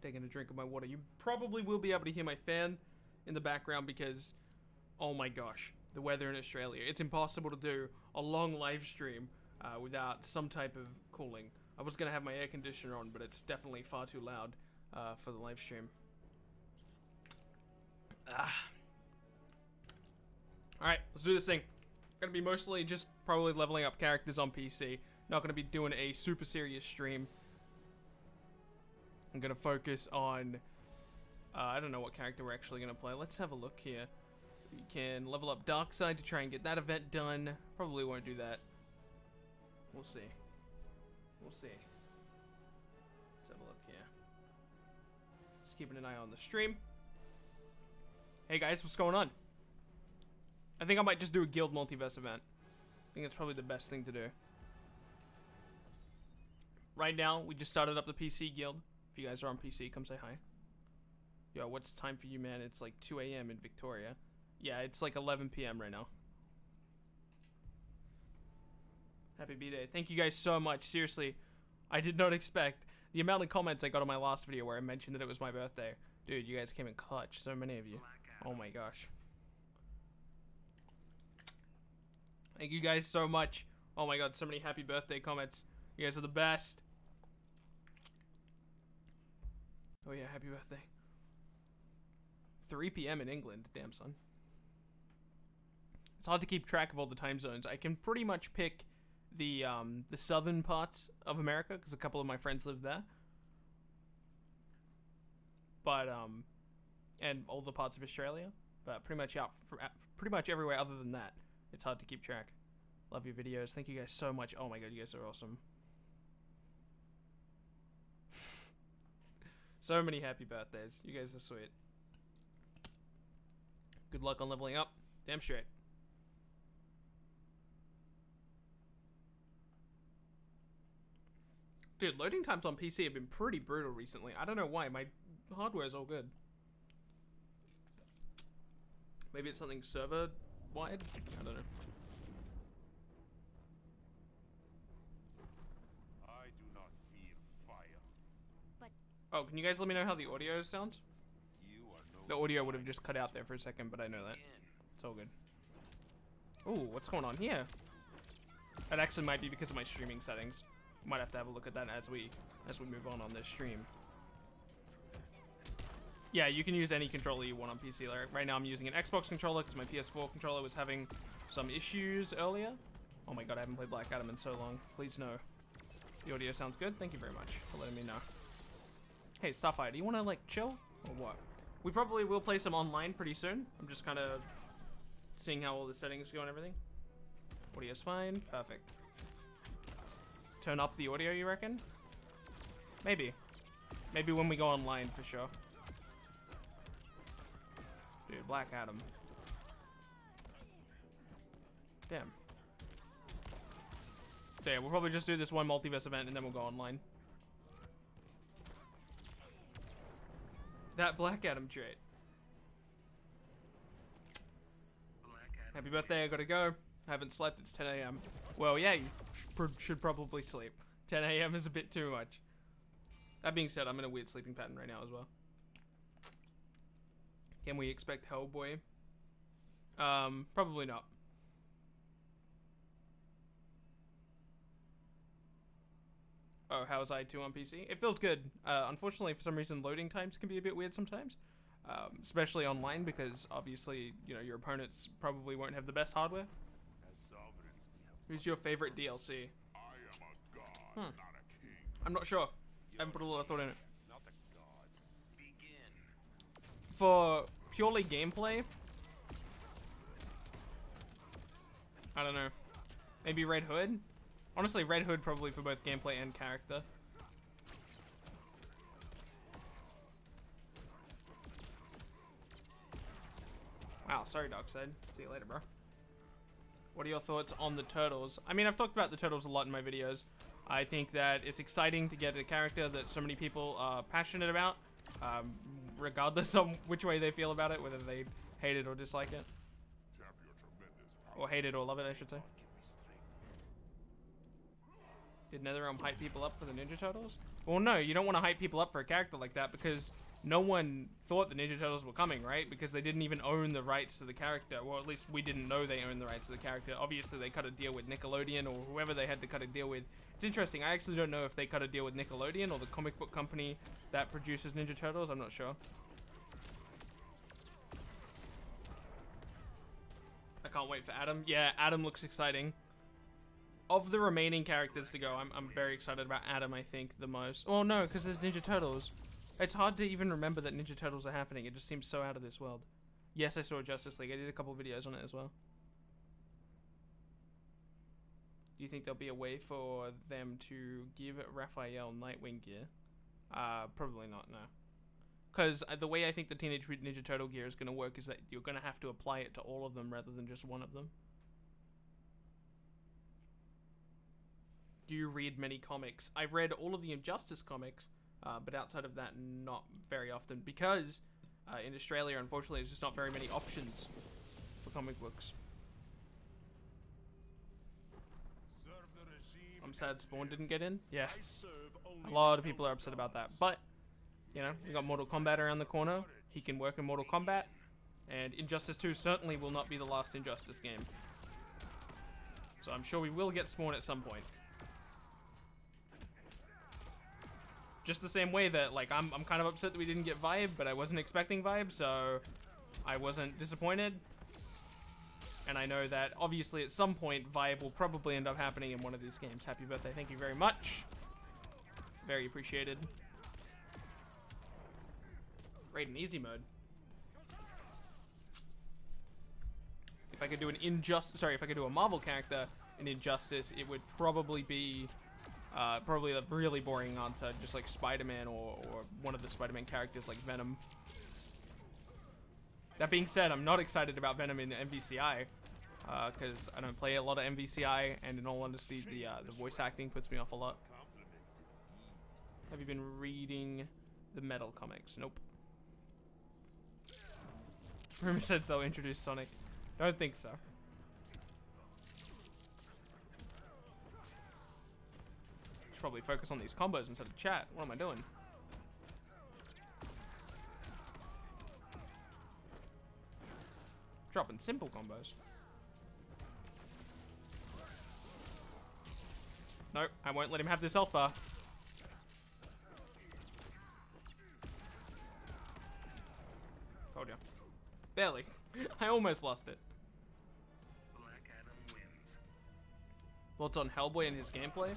Taking a drink of my water. You probably will be able to hear my fan in the background because, oh my gosh, the weather in Australia. It's impossible to do a long live stream without some type of cooling. I was going to have my air conditioner on, but it's definitely far too loud for the live stream. Alright, let's do this thing. Gonna be mostly just probably leveling up characters on PC. Not gonna be doing a super serious stream. I'm gonna focus on, I don't know what character we're actually gonna play. Let's have a look here. We can level up Darkseid to try and get that event done. Probably won't do that. We'll see. We'll see. Let's have a look here. Just keeping an eye on the stream. Hey guys, what's going on? I think I might just do a guild multiverse event. I think that's probably the best thing to do. Right now, we just started up the PC guild. If you guys are on PC, come say hi. Yo, what's time for you, man? It's like 2 a.m. in Victoria. Yeah, it's like 11 p.m. right now. Happy B-Day. Thank you guys so much. Seriously, I did not expect the amount of comments I got on my last video where I mentioned that it was my birthday. Dude, you guys came in clutch. So many of you. Oh my gosh. Thank you guys so much. Oh my god, so many happy birthday comments. You guys are the best. Oh yeah, happy birthday. 3 p.m. in England. Damn, son. It's hard to keep track of all the time zones. I can pretty much pick the southern parts of America because a couple of my friends live there. But and all the parts of Australia, but pretty much pretty much everywhere other than that. It's hard to keep track. Love your videos. Thank you guys so much. Oh my god, you guys are awesome. So many happy birthdays. You guys are sweet. Good luck on leveling up. Damn straight. Dude, loading times on PC have been pretty brutal recently. I don't know why. My hardware is all good. Maybe it's something server-wide? I don't know. I do not feel fire. But oh, can you guys let me know how the audio sounds? You are no the audio would have just cut out there for a second, but I know that. It's all good. Ooh, what's going on here? That actually might be because of my streaming settings. Might have to have a look at that as we move on this stream. Yeah, you can use any controller you want on PC. Like right now I'm using an Xbox controller because my PS4 controller was having some issues earlier. Oh my god, I haven't played Black Adam in so long. Please no. The audio sounds good. Thank you very much for letting me know. Hey, Starfire, do you want to like chill or what? We probably will play some online pretty soon. I'm just kind of seeing how all the settings go and everything. Audio's fine. Perfect. Turn up the audio, you reckon? Maybe. Maybe when we go online for sure. Dude, Black Adam. Damn. So yeah, we'll probably just do this one multiverse event and then we'll go online. That Black Adam trait. Happy birthday, I gotta go. I haven't slept, it's 10 a.m. Well, yeah, you should probably sleep. 10 a.m. is a bit too much. That being said, I'm in a weird sleeping pattern right now as well. Can we expect Hellboy? Probably not. Oh, how's I2 on PC? It feels good. Unfortunately, for some reason, loading times can be a bit weird sometimes. Especially online, because obviously, you know, your opponents probably won't have the best hardware. Who's your favorite DLC? I am a god, not a king. I'm not sure. I haven't put a lot of thought in it. Not a god. Begin. For purely gameplay, I don't know. Maybe Red Hood? Honestly, Red Hood probably for both gameplay and character. Wow, sorry Darkseid. See you later, bro. What are your thoughts on the Turtles? I mean, I've talked about the Turtles a lot in my videos. I think that it's exciting to get a character that so many people are passionate about, regardless of which way they feel about it, whether they hate it or dislike it. Or hate it or love it, I should say. Did NetherRealm hype people up for the Ninja Turtles? Well, no, you don't want to hype people up for a character like that because no one thought the Ninja Turtles were coming, right? Because they didn't even own the rights to the character. Well, at least we didn't know they owned the rights to the character. Obviously, they cut a deal with Nickelodeon or whoever they had to cut a deal with. It's interesting. I actually don't know if they cut a deal with Nickelodeon or the comic book company that produces Ninja Turtles. I'm not sure. I can't wait for Adam. Yeah, Adam looks exciting. Of the remaining characters to go, I'm very excited about Adam, I think, the most. Oh, no, because there's Ninja Turtles. It's hard to even remember that Ninja Turtles are happening. It just seems so out of this world. Yes, I saw Justice League. I did a couple videos on it as well. Do you think there'll be a way for them to give Raphael Nightwing gear? Probably not, no. Because the way I think the Teenage Mutant Ninja Turtle gear is going to work is that you're going to have to apply it to all of them rather than just one of them. Do you read many comics? I've read all of the Injustice comics, but outside of that, not very often. Because in Australia, unfortunately, there's just not very many options for comic books. I'm sad Spawn didn't get in. Yeah, a lot of people are upset about that. But, you know, we got Mortal Kombat around the corner. He can work in Mortal Kombat. And Injustice 2 certainly will not be the last Injustice game. So I'm sure we will get Spawn at some point. Just the same way that, like, I'm kind of upset that we didn't get Vibe, but I wasn't expecting Vibe, so I wasn't disappointed. And I know that, obviously, at some point, Vibe will probably end up happening in one of these games. Happy birthday, thank you very much. Very appreciated. Raid in easy mode. If I could do an if I could do a Marvel character in Injustice, it would probably be... probably a really boring answer, just like Spider-Man or one of the Spider-Man characters like Venom. That being said, I'm not excited about Venom in MVCI, because I don't play a lot of MVCI, and in all honesty, the voice acting puts me off a lot. Have you been reading the Metal comics? Nope. Rumor says they'll introduce Sonic. Don't think so. Probably focus on these combos instead of chat. What am I doing? Dropping simple combos. Nope, I won't let him have this health bar. Told ya. Barely. I almost lost it. Black Adam wins. Thoughts on Hellboy and his gameplay?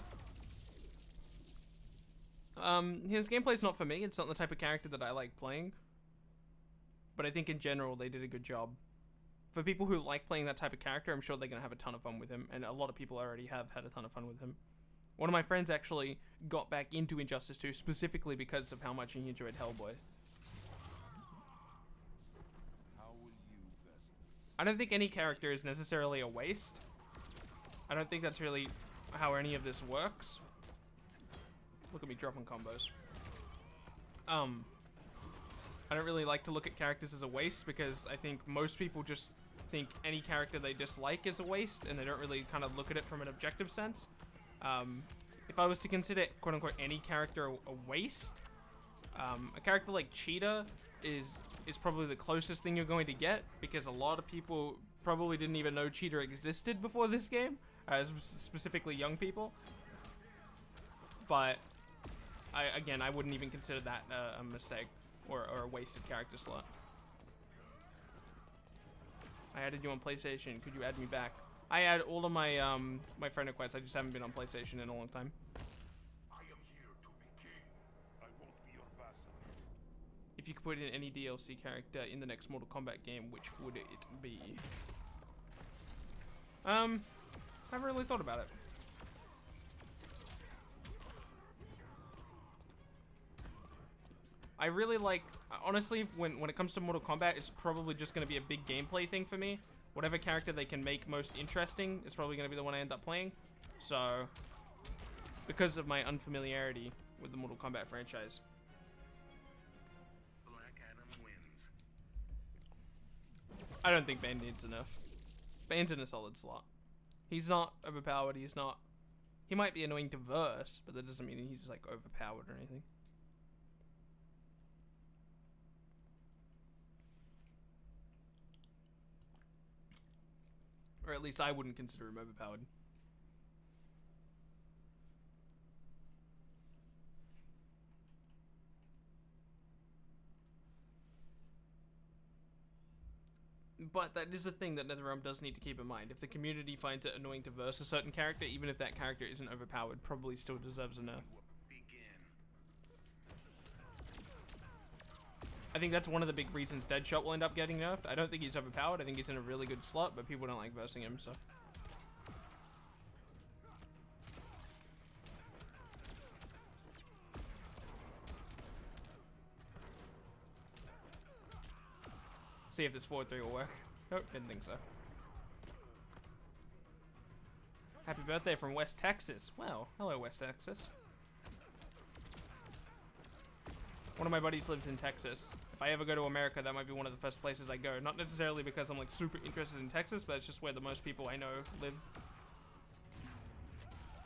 His gameplay's not for me. It's not the type of character that I like playing. But I think in general they did a good job. For people who like playing that type of character, I'm sure they're going to have a ton of fun with him. And a lot of people already have had a ton of fun with him. One of my friends actually got back into Injustice 2 specifically because of how much he enjoyed Hellboy. How will you best? I don't think any character is necessarily a waste. I don't think that's really how any of this works. Look at me dropping combos. I don't really like to look at characters as a waste because I think most people just think any character they dislike is a waste and they don't really kind of look at it from an objective sense. If I was to consider quote-unquote any character a waste, a character like Cheetah is probably the closest thing you're going to get because a lot of people probably didn't even know Cheetah existed before this game, specifically young people. But I wouldn't even consider that a mistake or a wasted character slot. I added you on PlayStation. Could you add me back? I add all of my my friend requests. I just haven't been on PlayStation in a long time. I am here to be king. I won't be your vassal. If you could put in any DLC character in the next Mortal Kombat game, which would it be? I haven't really thought about it. I really like, honestly, when it comes to Mortal Kombat, it's probably just going to be a big gameplay thing for me. Whatever character they can make most interesting is probably going to be the one I end up playing. So, because of my unfamiliarity with the Mortal Kombat franchise. Black Adam wins. I don't think Bane needs enough. Bane's in a solid slot. He's not overpowered, he's not He might be annoying to verse, but that doesn't mean he's like overpowered or anything. Or at least I wouldn't consider him overpowered. But that is the thing that NetherRealm does need to keep in mind. If the community finds it annoying to verse a certain character, even if that character isn't overpowered, probably still deserves a nerf. I think that's one of the big reasons Deadshot will end up getting nerfed. I don't think he's overpowered. I think he's in a really good slot, but people don't like versing him, so. See if this 4-3 will work. Nope, didn't think so. Happy birthday from West Texas. Well, hello West Texas. One of my buddies lives in Texas. If I ever go to America, that might be one of the first places I go. Not necessarily because I'm like super interested in Texas, but it's just where the most people I know live.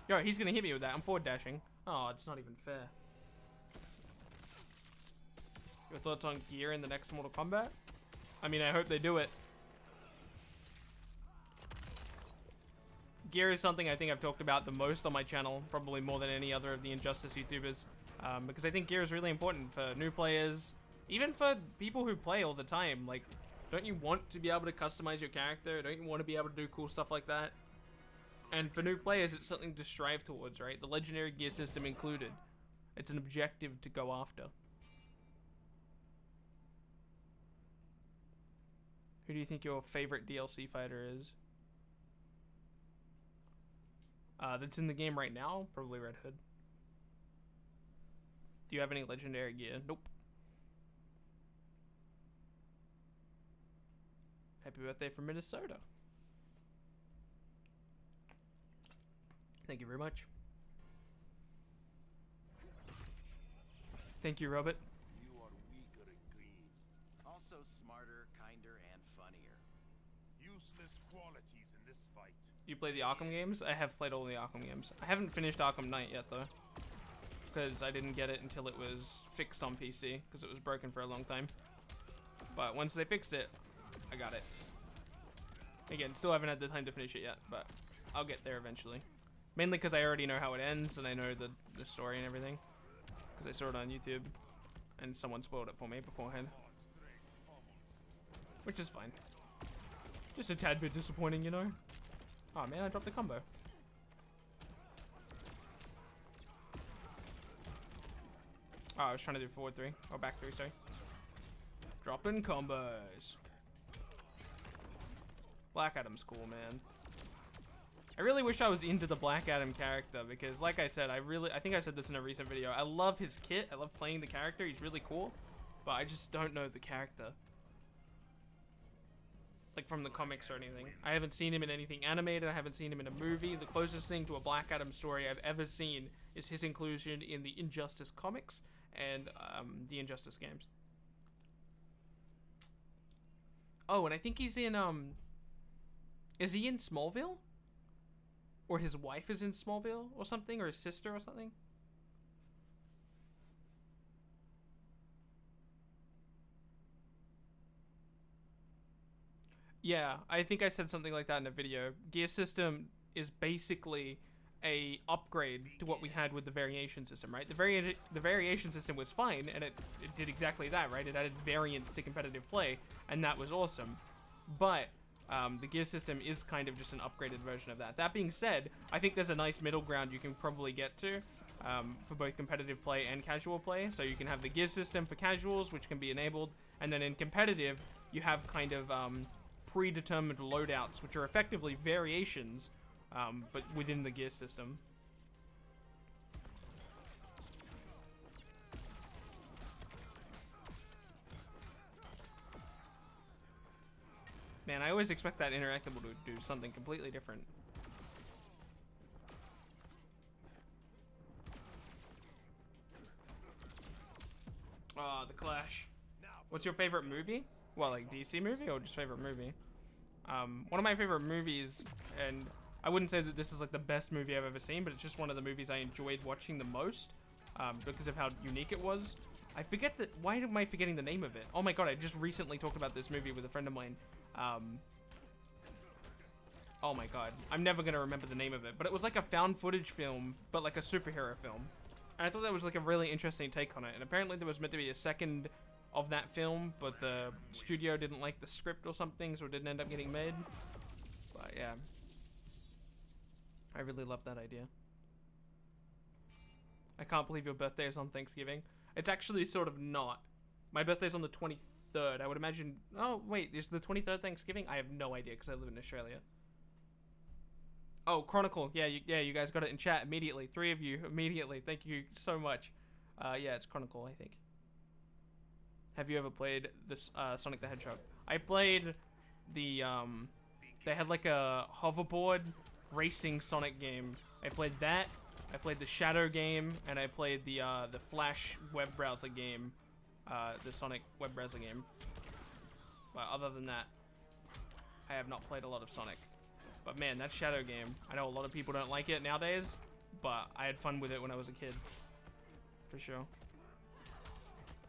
Yo, he's gonna hit me with that. I'm forward dashing. Oh, it's not even fair. Your thoughts on gear in the next Mortal Kombat? I mean, I hope they do it. Gear is something I think I've talked about the most on my channel, probably more than any other of the Injustice YouTubers, because I think gear is really important for new players, even for people who play all the time. Like, don't you want to be able to customize your character? Don't you want to be able to do cool stuff like that? And for new players, it's something to strive towards, right? The legendary gear system included. It's an objective to go after. Who do you think your favorite DLC fighter is? That's in the game right now? Probably Red Hood. Do you have any legendary gear? Nope. Happy birthday from Minnesota. Thank you very much. Thank you, Robert. You are weaker and green. Also smarter, kinder, and funnier. Useless qualities in this fight. You play the Arkham games? I have played all the Arkham games. I haven't finished Arkham Knight yet, though. Because I didn't get it until it was fixed on PC. Because it was broken for a long time. But once they fixed it, I got it. Again, still haven't had the time to finish it yet. But I'll get there eventually. Mainly because I already know how it ends. And I know the story and everything. Because I saw it on YouTube. And someone spoiled it for me beforehand. Which is fine. Just a tad bit disappointing, you know? Oh man, I dropped the combo. Oh, I was trying to do forward 3. Or back 3, sorry. Dropping combos. Black Adam's cool, man. I really wish I was into the Black Adam character because, like I said, I think I said this in a recent video. I love his kit. I love playing the character. He's really cool. But I just don't know the character. Like from the comics or anything. I haven't seen him in anything animated. I haven't seen him in a movie. The closest thing to a Black Adam story I've ever seen is his inclusion in the Injustice comics and the Injustice games. Oh, and I think he's in, is he in Smallville? Or his wife is in Smallville or something? Or his sister or something? Yeah, I think I said something like that in a video. Gear system is basically a upgrade to what we had with the variation system, right? The variation system was fine, and it did exactly that, right? It added variance to competitive play, and that was awesome. But the gear system is kind of just an upgraded version of that. That being said, I think there's a nice middle ground you can probably get to for both competitive play and casual play. So you can have the gear system for casuals, which can be enabled, and then in competitive, you have kind of predetermined loadouts, which are effectively variations, but within the gear system. Man, I always expect that interactable to do something completely different. Ah, the Clash. What's your favorite movie? Well, like DC movie or just favorite movie? One of my favorite movies, and I wouldn't say that this is like the best movie I've ever seen, but it's just one of the movies I enjoyed watching the most because of how unique it was. I forget that. Why am I forgetting the name of it? Oh my god, I just recently talked about this movie with a friend of mine. Oh my god, I'm never gonna remember the name of it, but it was like a found footage film, but like a superhero film. And I thought that was like a really interesting take on it. And apparently there was meant to be a second of that film, but the studio didn't like the script or something, so it didn't end up getting made. But yeah, I really love that idea. I can't believe your birthday is on Thanksgiving. It's actually sort of not. My birthday's on the 23rd. I would imagine... Oh, wait. Is the 23rd Thanksgiving? I have no idea because I live in Australia. Oh, Chronicle. Yeah, you guys got it in chat immediately. 3 of you immediately. Thank you so much. Yeah, it's Chronicle, I think. Have you ever played this Sonic the Hedgehog? I played the... They had like a hoverboard racing Sonic game. I played that. I played the Shadow game, and I played the Flash web browser game, the Sonic web browser game. But other than that, I have not played a lot of Sonic. But man, that Shadow game, I know a lot of people don't like it nowadays, but I had fun with it when I was a kid, for sure.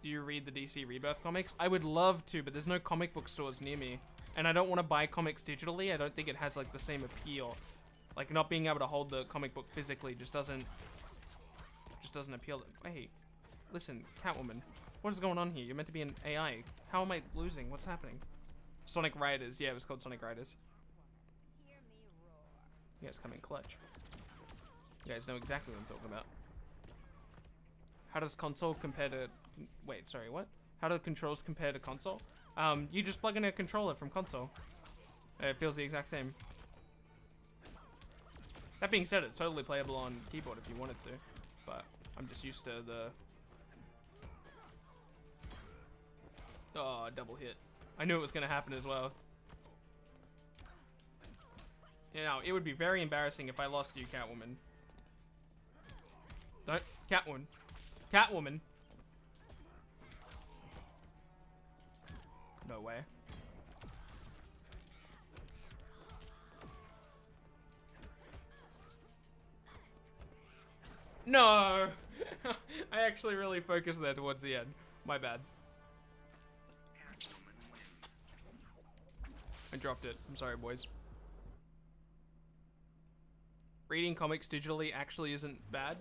Do you read the DC Rebirth comics? I would love to, but there's no comic book stores near me, and I don't want to buy comics digitally. I don't think it has like the same appeal. Like, not being able to hold the comic book physically just doesn't appeal. Hey, listen, Catwoman, what is going on here? You're meant to be an AI. How am I losing? What's happening? Sonic Riders. Yeah, it was called Sonic Riders. You guys come in clutch. You guys know exactly what I'm talking about. How does console compare to... Wait, sorry, what? How do controls compare to console? You just plug in a controller from console. It feels the exact same. That being said, it's totally playable on keyboard if you wanted to, but I'm just used to the... Oh, double hit. I knew it was going to happen as well. You know, it would be very embarrassing if I lost to you, Catwoman. Don't... Catwoman. Catwoman. No way. No! I actually really focused there towards the end. My bad. I dropped it. I'm sorry, boys. Reading comics digitally actually isn't bad.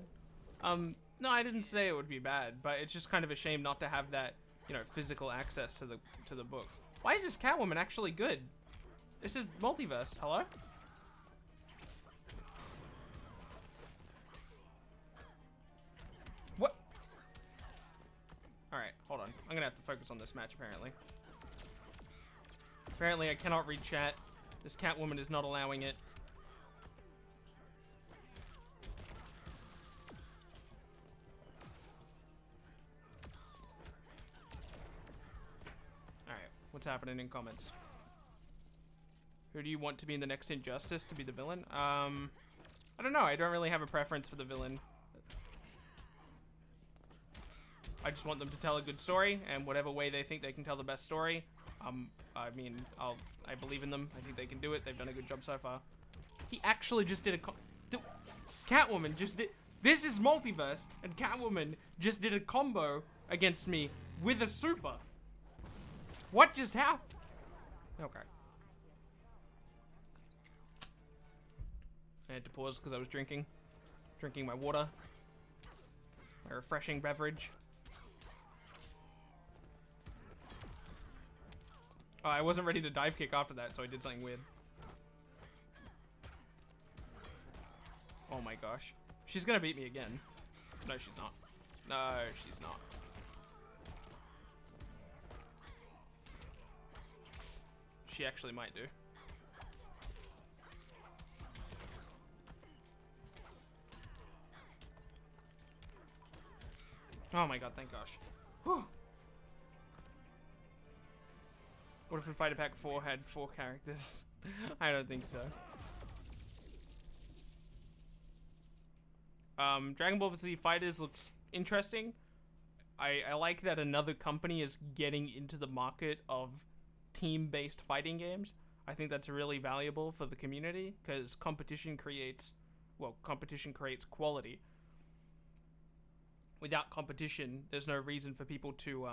No, I didn't say it would be bad, but it's just kind of a shame not to have that, you know, physical access to the book. Why is this Catwoman actually good? This is multiverse. Hello? What? Alright, hold on. I'm gonna have to focus on this match, apparently. Apparently, I cannot read chat. This Catwoman is not allowing it. Alright, what's happening in comments? Who do you want to be in the next Injustice to be the villain? I don't know. I don't really have a preference for the villain. I just want them to tell a good story, and whatever way they think they can tell the best story, I mean, I believe in them. I think they can do it. They've done a good job so far. He actually just did a Catwoman just did... This is multiverse, and Catwoman just did a combo against me with a super. What just happened? Okay. I had to pause because I was drinking my water, my refreshing beverage. Oh, I wasn't ready to dive kick after that, so I did something weird. Oh my gosh. She's gonna beat me again. No, she's not. No, she's not. She actually might do. Oh my god, thank gosh. Whew. What if in Fighter Pack 4 had 4 characters? I don't think so. Dragon Ball Z Fighters looks interesting. I like that another company is getting into the market of team-based fighting games. I think that's really valuable for the community because competition creates quality. Without competition, there's no reason for people to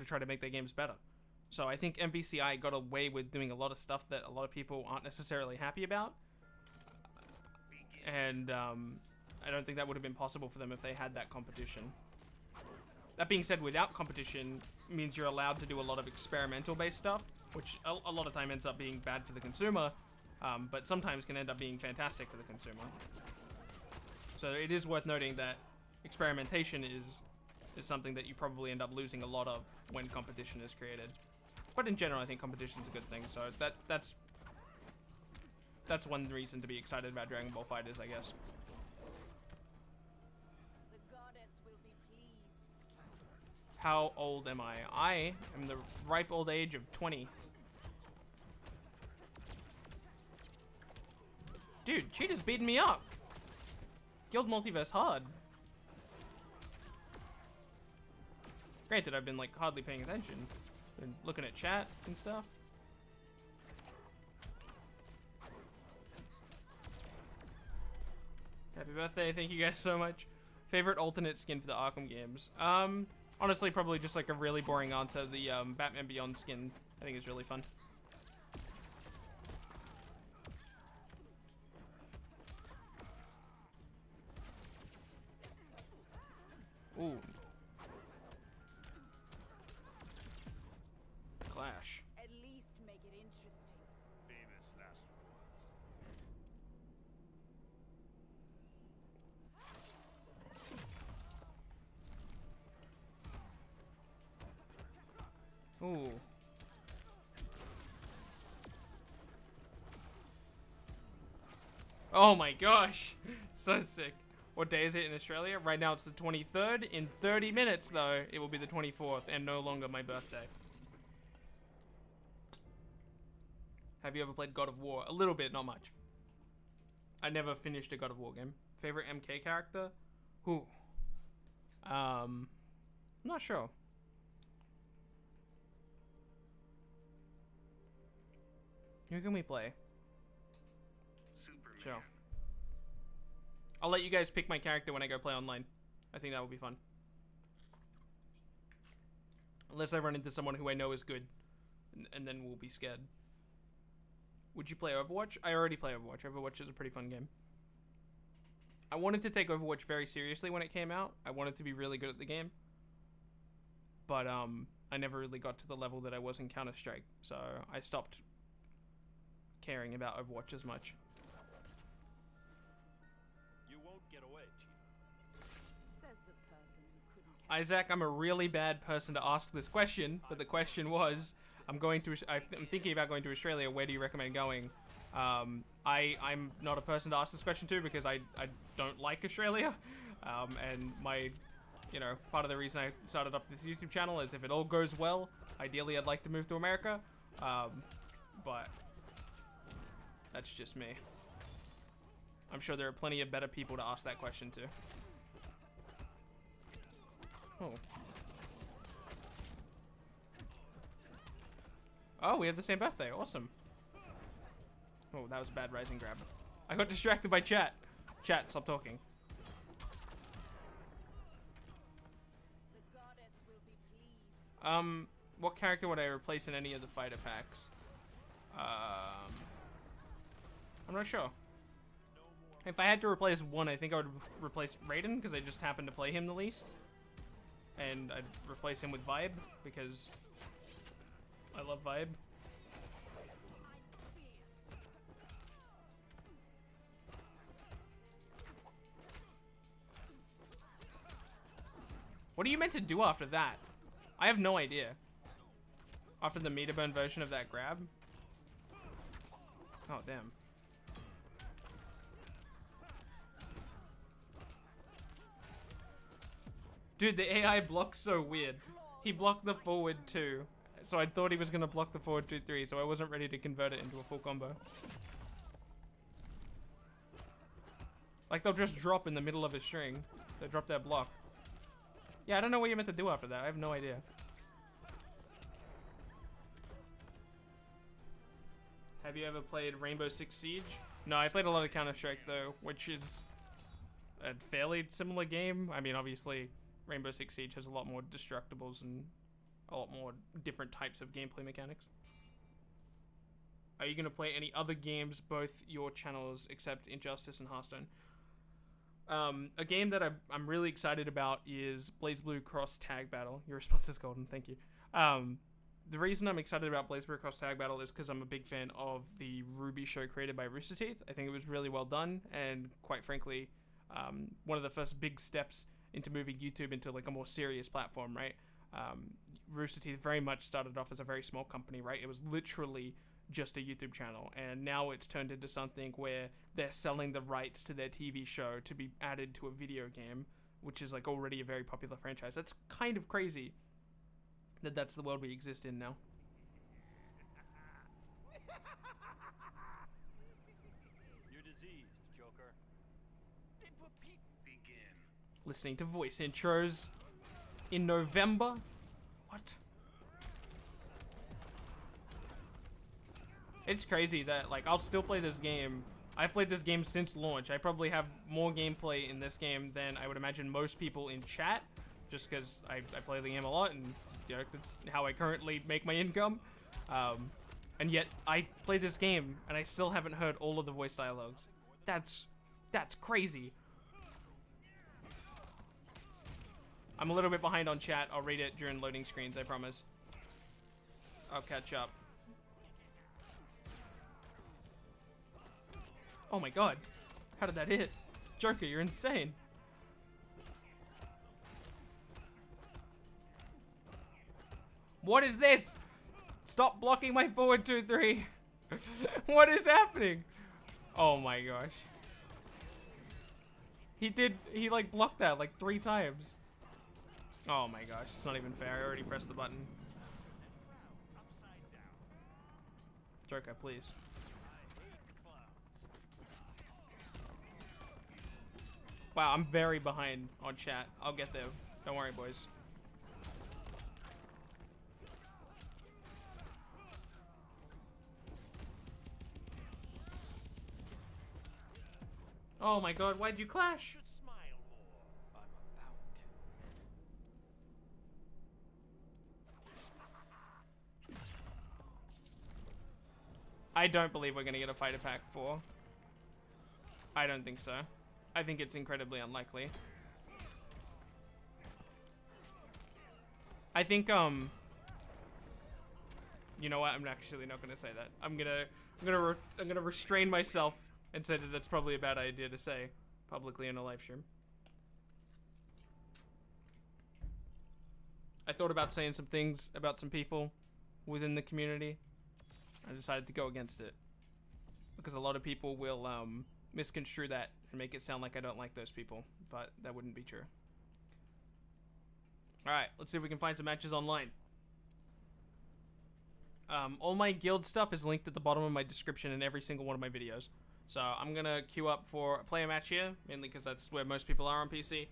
try to make their games better. So I think MVCI got away with doing a lot of stuff that a lot of people aren't necessarily happy about. And I don't think that would have been possible for them if they had that competition. That being said, without competition means you're allowed to do a lot of experimental based stuff, which a lot of time ends up being bad for the consumer, but sometimes can end up being fantastic for the consumer. So it is worth noting that experimentation is something that you probably end up losing a lot of when competition is created. But in general, I think competition's a good thing. So that's one reason to be excited about Dragon Ball FighterZ, I guess. The goddess will be pleased. How old am I? I am the ripe old age of 20. Dude, Cheetah's beating me up. Guild Multiverse hard. Granted, I've been like hardly paying attention. Been looking at chat and stuff. Happy birthday, thank you guys so much. Favorite alternate skin for the Arkham games? Honestly, probably just like a really boring answer. The Batman Beyond skin, I think is really fun. Ooh. Clash. At least make it interesting. Famous last words. Ooh. Oh my gosh. So sick. What day is it in Australia? Right now it's the 23rd. In 30 minutes, though, it will be the 24th and no longer my birthday. Have you ever played God of War? A little bit, not much. I never finished a God of War game. Favorite MK character? Who? I'm not sure. Who can we play? Superman. Sure. I'll let you guys pick my character when I go play online. I think that will be fun. Unless I run into someone who I know is good. And then we'll be scared. Would you play Overwatch? I already play Overwatch. Overwatch is a pretty fun game. I wanted to take Overwatch very seriously when it came out. I wanted to be really good at the game. But I never really got to the level that I was in Counter-Strike. So I stopped caring about Overwatch as much. Get away, Cheetah. Says the person who couldn't catch Isaac, I'm a really bad person to ask this question, but the question was, I'm thinking about going to Australia. Where do you recommend going? I'm not a person to ask this question to because I don't like Australia, and part of the reason I started up this YouTube channel is if it all goes well, ideally I'd like to move to America, but that's just me. I'm sure there are plenty of better people to ask that question to. Oh. Oh, we have the same birthday. Awesome. Oh, that was a bad rising grab. I got distracted by chat. Chat, stop talking. the goddess will be pleased. What character would I replace in any of the fighter packs? I'm not sure. If I had to replace one, I think I would replace Raiden, because I just happen to play him the least. And I'd replace him with Vibe, because I love Vibe. What are you meant to do after that? I have no idea. After the meter burn version of that grab? Oh, damn. Dude, the AI blocks so weird. He blocked the forward 2. So I thought he was going to block the forward 2-3, so I wasn't ready to convert it into a full combo. Like, they'll just drop in the middle of a string. They drop their block. Yeah, I don't know what you're meant to do after that. I have no idea. Have you ever played Rainbow Six Siege? No, I played a lot of Counter-Strike though, which is a fairly similar game. I mean, obviously, Rainbow Six Siege has a lot more destructibles and a lot more different types of gameplay mechanics. Are you going to play any other games, both your channels, except Injustice and Hearthstone? A game that I'm really excited about is BlazBlue Cross Tag Battle. Your response is golden, thank you. The reason I'm excited about BlazBlue Cross Tag Battle is because I'm a big fan of the Ruby show created by Rooster Teeth. I think it was really well done, and quite frankly, one of the first big steps into moving YouTube into like a more serious platform, right? Rooster Teeth very much started off as a very small company, right? It was literally just a YouTube channel, and now it's turned into something where they're selling the rights to their TV show to be added to a video game, which is like already a very popular franchise. That's kind of crazy that that's the world we exist in now. You're diseased, Joker. Then for Pete begin. Listening to voice intros in November? What? It's crazy that, like, I'll still play this game. I've played this game since launch. I probably have more gameplay in this game than I would imagine most people in chat, just because I play the game a lot, and you know, that's how I currently make my income. And yet, I play this game, and I still haven't heard all of the voice dialogues. That's crazy. I'm a little bit behind on chat. I'll read it during loading screens, I promise. I'll catch up. Oh my god. How did that hit? Joker, you're insane. What is this? Stop blocking my forward 2-3. What is happening? Oh my gosh. He like blocked that like 3 times. Oh my gosh, it's not even fair. I already pressed the button. Joker, please. Wow, I'm very behind on chat. I'll get there. Don't worry, boys. Oh my god, why'd you clash? Should smile more. I'm about to. I don't believe we're gonna get a fighter pack 4. I don't think so. I think it's incredibly unlikely. I think, you know what? I'm actually not gonna say that. I'm gonna restrain myself and say that that's probably a bad idea to say publicly in a live stream. I thought about saying some things about some people within the community. I decided to go against it because a lot of people will misconstrue that and make it sound like I don't like those people, but that wouldn't be true. Alright, let's see if we can find some matches online. All my guild stuff is linked at the bottom of my description in every single one of my videos. So I'm gonna queue up for a player match here, mainly because that's where most people are on PC.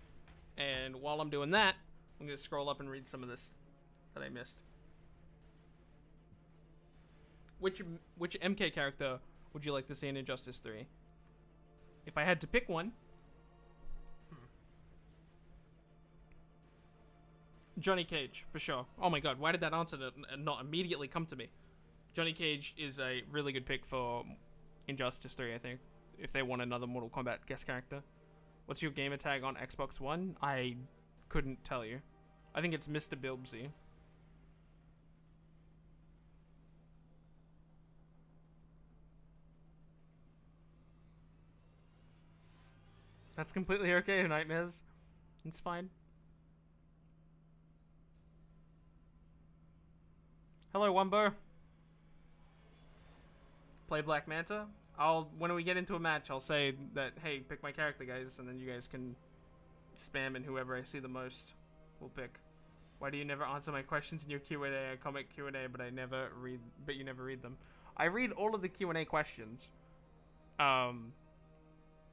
And while I'm doing that, I'm gonna scroll up and read some of this that I missed. Which MK character would you like to see in Injustice 3? If I had to pick one, Johnny Cage, for sure. Oh my god, why did that answer not immediately come to me? Johnny Cage is a really good pick for Injustice 3, I think, if they want another Mortal Kombat guest character. What's your gamer tag on Xbox One? I couldn't tell you. I think it's Mr. Bilbsy. That's completely okay, Nightmares. It's fine. Hello, Wumbo. Play Black Manta? When we get into a match, I'll say that, hey, pick my character, guys, and then you guys can spam, and whoever I see the most will pick. Why do you never answer my questions in your Q&A? I comment Q&A, but you never read them. I read all of the Q&A questions.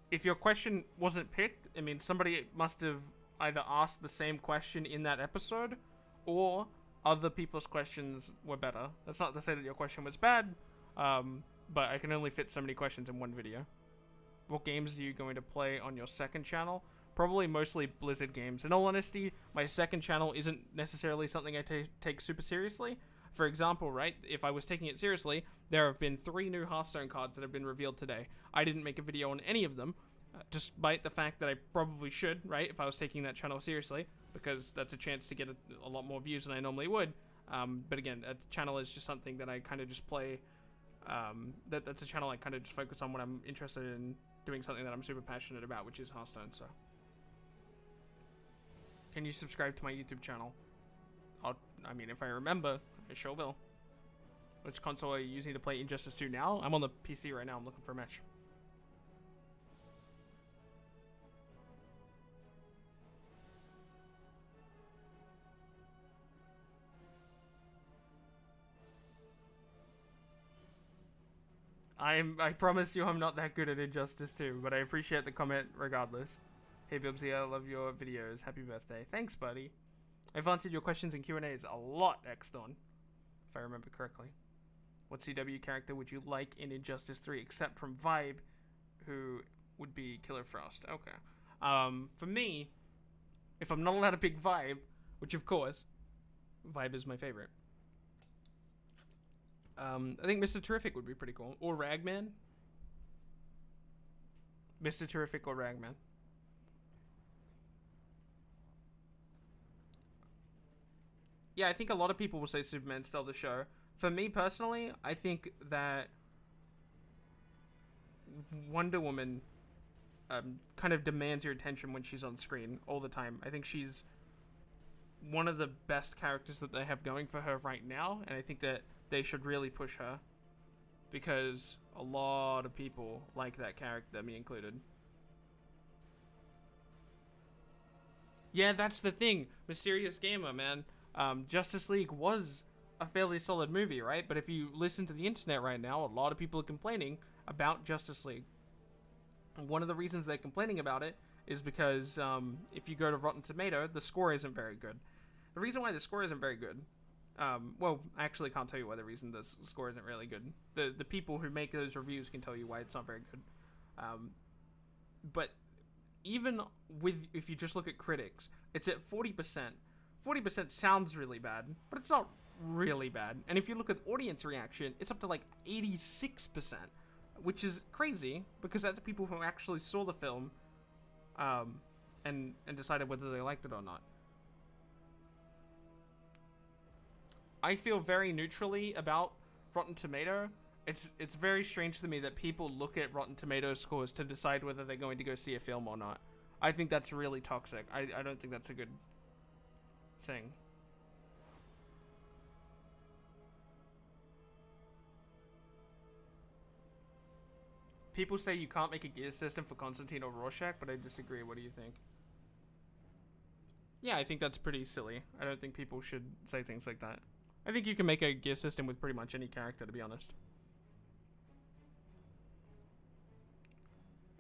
If your question wasn't picked, I mean, somebody must have either asked the same question in that episode, or other people's questions were better. That's not to say that your question was bad, but I can only fit so many questions in one video. What games are you going to play on your second channel? Probably mostly Blizzard games. In all honesty, my second channel isn't necessarily something I take super seriously. For example, right, if I was taking it seriously, there have been 3 new Hearthstone cards that have been revealed today. I didn't make a video on any of them, despite the fact that I probably should, right, if I was taking that channel seriously, because that's a chance to get a lot more views than I normally would. But again, a channel is just something that I kind of just play. That's a channel I kind of just focus on when I'm interested in doing something that I'm super passionate about, which is Hearthstone. So, can you subscribe to my YouTube channel? I mean, if I remember, I sure will. Which console are you using to play Injustice 2 now? I'm on the PC right now. I'm looking for a match. I promise you I'm not that good at Injustice 2, but I appreciate the comment regardless. Hey Bibsy, I love your videos. Happy birthday. Thanks, buddy. I've answered your questions and Q&As a lot, Xdon, if I remember correctly. What CW character would you like in Injustice 3, except from Vibe, who would be Killer Frost? Okay. For me, if I'm not allowed to pick Vibe, which of course, Vibe is my favorite. I think Mr. Terrific would be pretty cool. Or Ragman. Mr. Terrific or Ragman. Yeah, I think a lot of people will say Superman stole the show. For me personally, I think that Wonder Woman kind of demands your attention when she's on screen all the time. I think she's one of the best characters that they have going for her right now, and I think that they should really push her because a lot of people like that character, me included. Yeah, that's the thing. Mysterious Gamer, man. Justice League was a fairly solid movie, right? But if you listen to the internet right now, a lot of people are complaining about Justice League. And one of the reasons they're complaining about it is because if you go to Rotten Tomato, the score isn't very good. The reason why the score isn't very good, well, I actually can't tell you why the reason the score isn't really good. The people who make those reviews can tell you why it's not very good. But even if you just look at critics, it's at 40%. 40% sounds really bad, but it's not really bad. And if you look at audience reaction, it's up to like 86%, which is crazy because that's people who actually saw the film and decided whether they liked it or not. I feel very neutrally about Rotten Tomato. It's very strange to me that people look at Rotten Tomato scores to decide whether they're going to go see a film or not. I think that's really toxic. I don't think that's a good thing. People say you can't make a gear system for Constantine or Rorschach, but I disagree. What do you think? Yeah, I think that's pretty silly. I don't think people should say things like that. I think you can make a gear system with pretty much any character, to be honest.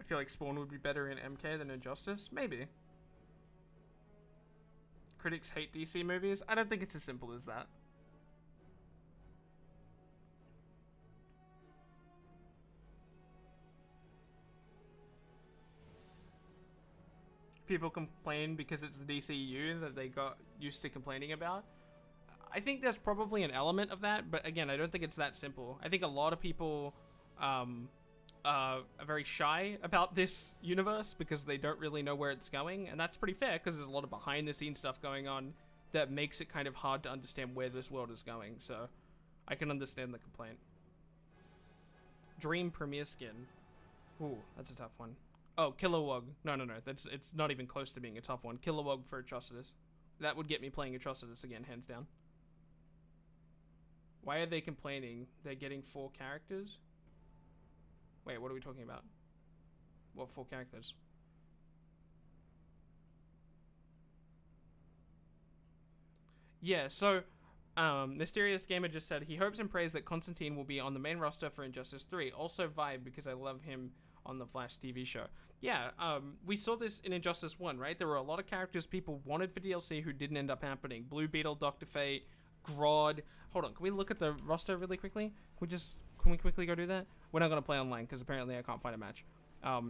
I feel like Spawn would be better in MK than Injustice. Maybe. Critics hate DC movies. I don't think it's as simple as that. People complain because it's the DCU that they got used to complaining about. I think there's probably an element of that, but again, I don't think it's that simple. I think a lot of people are very shy about this universe because they don't really know where it's going, and that's pretty fair because there's a lot of behind-the-scenes stuff going on that makes it kind of hard to understand where this world is going, so I can understand the complaint. Dream Premiere Skin. Ooh, that's a tough one. Oh, Kilowog. No. It's not even close to being a tough one. Kilowog for Atrocitus. That would get me playing Atrocitus again, hands down. Why are they complaining? They're getting 4 characters? Wait, what are we talking about? What 4 characters? Yeah, so, Mysterious Gamer just said he hopes and prays that Constantine will be on the main roster for Injustice 3. Also Vibe, because I love him on the Flash TV show. Yeah, we saw this in Injustice 1, right? There were a lot of characters people wanted for DLC who didn't end up happening. Blue Beetle, Dr. Fate, Grodd. Hold on, can we look at the roster really quickly? Can we just Can we quickly go do that? We're not going to play online because apparently I can't find a match.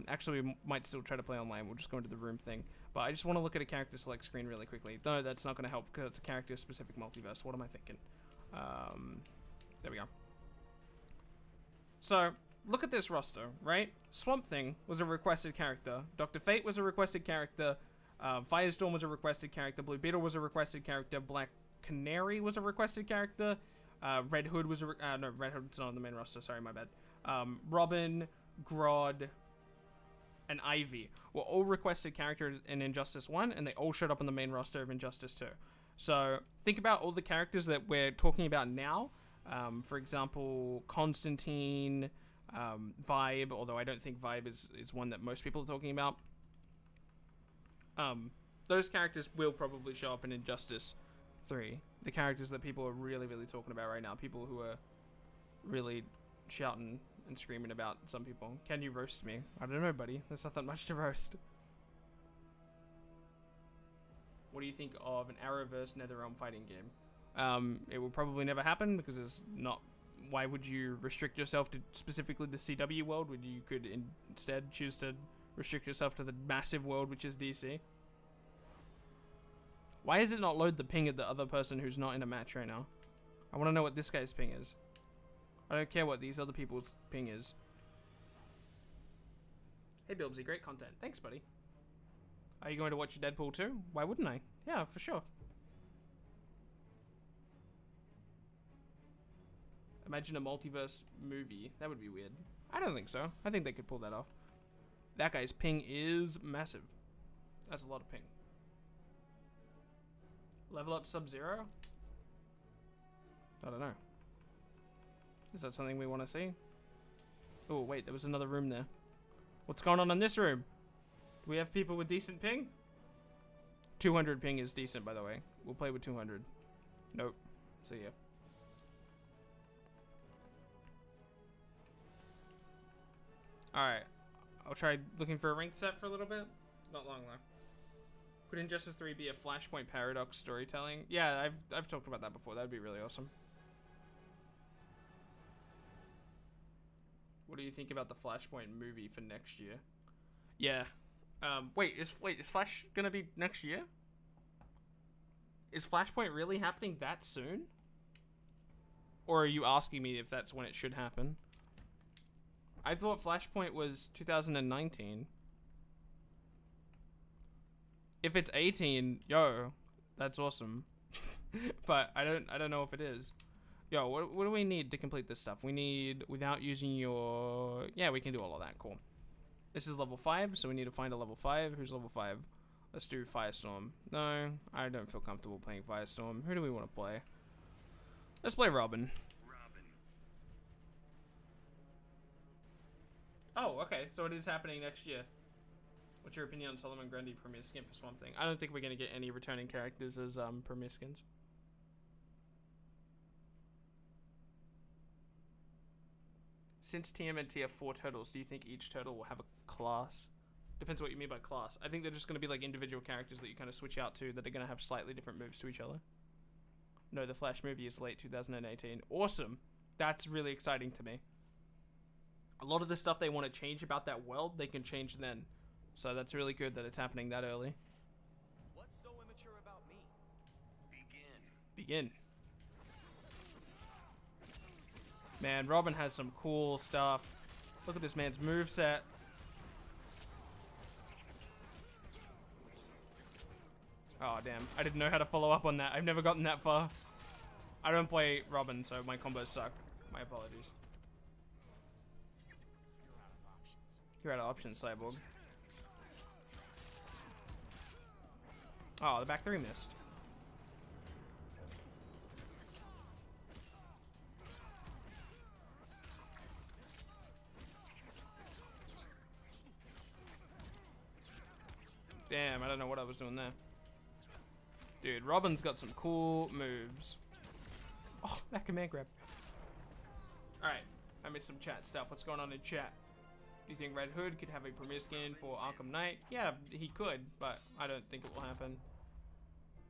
Actually, we might still try to play online. We'll just go into the room thing. But I just want to look at a character select screen really quickly. No, that's not going to help because it's a character-specific multiverse. What am I thinking? There we go. So, look at this roster, right? Swamp Thing was a requested character. Dr. Fate was a requested character. Firestorm was a requested character. Blue Beetle was a requested character. Black Canary was a requested character. Red Hood was a... no, Red Hood's not on the main roster. Sorry, my bad. Robin, Grodd, and Ivy were all requested characters in Injustice 1, and they all showed up on the main roster of Injustice 2. So, think about all the characters that we're talking about now. For example, Constantine, Vibe, although I don't think Vibe is one that most people are talking about. Those characters will probably show up in Injustice 3. The characters that people are really, really talking about right now. People who are really shouting and screaming about some people. Can you roast me? I don't know, buddy. There's not that much to roast. What do you think of an Arrowverse NetherRealm fighting game? It will probably never happen because it's not... Why would you restrict yourself to specifically the CW world when you could instead choose to restrict yourself to the massive world which is DC? Why does it not load the ping of the other person who's not in a match right now? I want to know what this guy's ping is. I don't care what these other people's ping is. Hey Bilbsy, great content. Thanks, buddy. Are you going to watch Deadpool 2? Why wouldn't I? Yeah, for sure. Imagine a multiverse movie. That would be weird. I don't think so. I think they could pull that off. That guy's ping is massive. That's a lot of ping. Level up Sub-Zero? I don't know. Is that something we want to see? Oh, wait, there was another room there. What's going on in this room? Do we have people with decent ping? 200 ping is decent, by the way. We'll play with 200. Nope. See ya. Alright. I'll try looking for a ranked set for a little bit. Not long, though. Could Injustice 3 be a Flashpoint paradox storytelling? Yeah, I've talked about that before. That would be really awesome. What do you think about the Flashpoint movie for next year? Yeah. Wait, is Flash gonna be next year? Is Flashpoint really happening that soon? Or are you asking me if that's when it should happen? I thought Flashpoint was 2019. If it's 18, yo, that's awesome. But I don't know if it is. Yo, what do we need to complete this stuff? We need, without using your... Yeah, we can do all of that. Cool. This is level 5, so we need to find a level 5. Who's level 5? Let's do Firestorm. No, I don't feel comfortable playing Firestorm. Who do we want to play? Let's play Robin. Oh, okay. So it is happening next year. What's your opinion on Solomon Grundy Premier Skin for Swamp Thing? I don't think we're going to get any returning characters as Premier Skins. Since TM and TF4 turtles, do you think each turtle will have a class? Depends what you mean by class. I think they're just going to be like individual characters that you kind of switch out to that are going to have slightly different moves to each other. No, the Flash movie is late 2018. Awesome. That's really exciting to me. A lot of the stuff they want to change about that world, they can change then. So that's really good that it's happening that early. What's so immature about me? Begin. Man, Robin has some cool stuff. Look at this man's moveset. Oh, damn. I didn't know how to follow up on that. I've never gotten that far. I don't play Robin, so my combos suck. My apologies. You're out of options, Cyborg. Oh, the back 3 missed. Damn, I don't know what I was doing there. Dude, Robin's got some cool moves. Oh, that command grab. Alright, I missed some chat stuff. What's going on in chat? Do you think Red Hood could have a premier skin for Arkham Knight? Yeah, he could, but I don't think it will happen.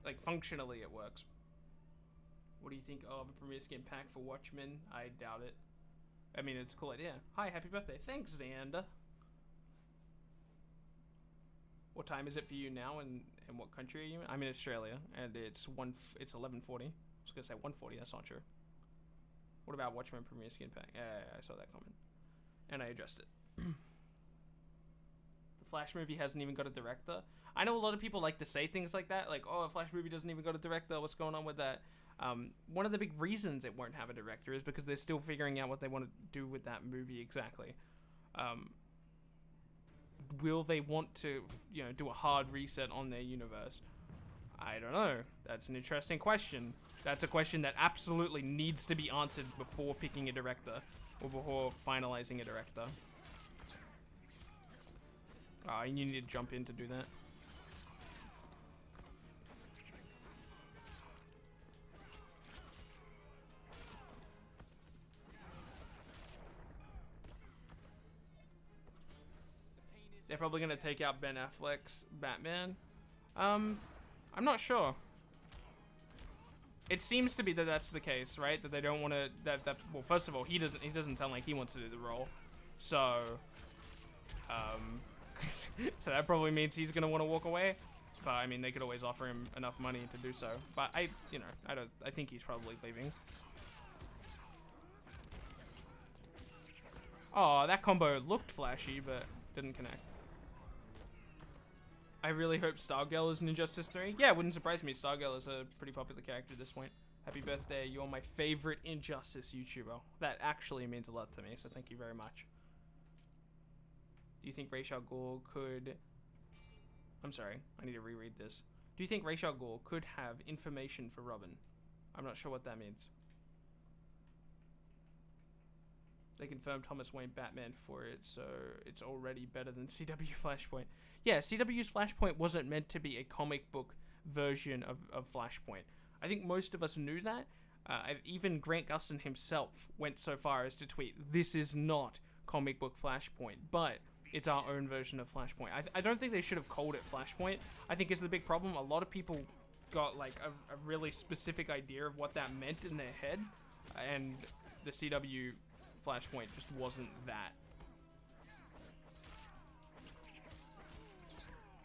Like, functionally it works. What do you think of a premier skin pack for Watchmen? I doubt it. I mean, it's a cool idea. Hi, happy birthday. Thanks, Xander. What time is it for you now, and what country are you in? I'm in Australia, and it's 11:40. I was gonna say 1:40. That's not true. What about Watchmen Premiere Skin Pack? Yeah, I saw that comment, and I addressed it. The Flash movie hasn't even got a director. I know a lot of people like to say things like that, like, "Oh, a Flash movie doesn't even got a director. What's going on with that?" One of the big reasons it won't have a director is because they're still figuring out what they want to do with that movie exactly. Will they want to, you know, do a hard reset on their universe? I don't know. That's an interesting question. That's a question that absolutely needs to be answered before picking a director or before finalizing a director. You need to jump in to do that. They're probably gonna take out Ben Affleck's Batman. I'm not sure. It seems to be that that's the case, right? That they don't want to. Well, first of all, he doesn't sound like he wants to do the role. So, so that probably means he's gonna want to walk away. But I mean, they could always offer him enough money to do so. But I think he's probably leaving. Oh, that combo looked flashy, but didn't connect. I really hope Stargirl is in Injustice 3. Yeah, it wouldn't surprise me. Stargirl is a pretty popular character at this point. Happy birthday. You're my favorite Injustice YouTuber. That actually means a lot to me, so thank you very much. Do you think Ra's al Ghul could... I'm sorry, I need to reread this. Do you think Ra's al Ghul could have information for Robin? I'm not sure what that means. They confirmed Thomas Wayne Batman for it, so it's already better than CW Flashpoint. Yeah, CW's Flashpoint wasn't meant to be a comic book version of Flashpoint. I think most of us knew that. Even Grant Gustin himself went so far as to tweet, "This is not comic book Flashpoint, but it's our own version of Flashpoint." I don't think they should have called it Flashpoint. I think it's the big problem. A lot of people got like a really specific idea of what that meant in their head, and the CW Flashpoint just wasn't that.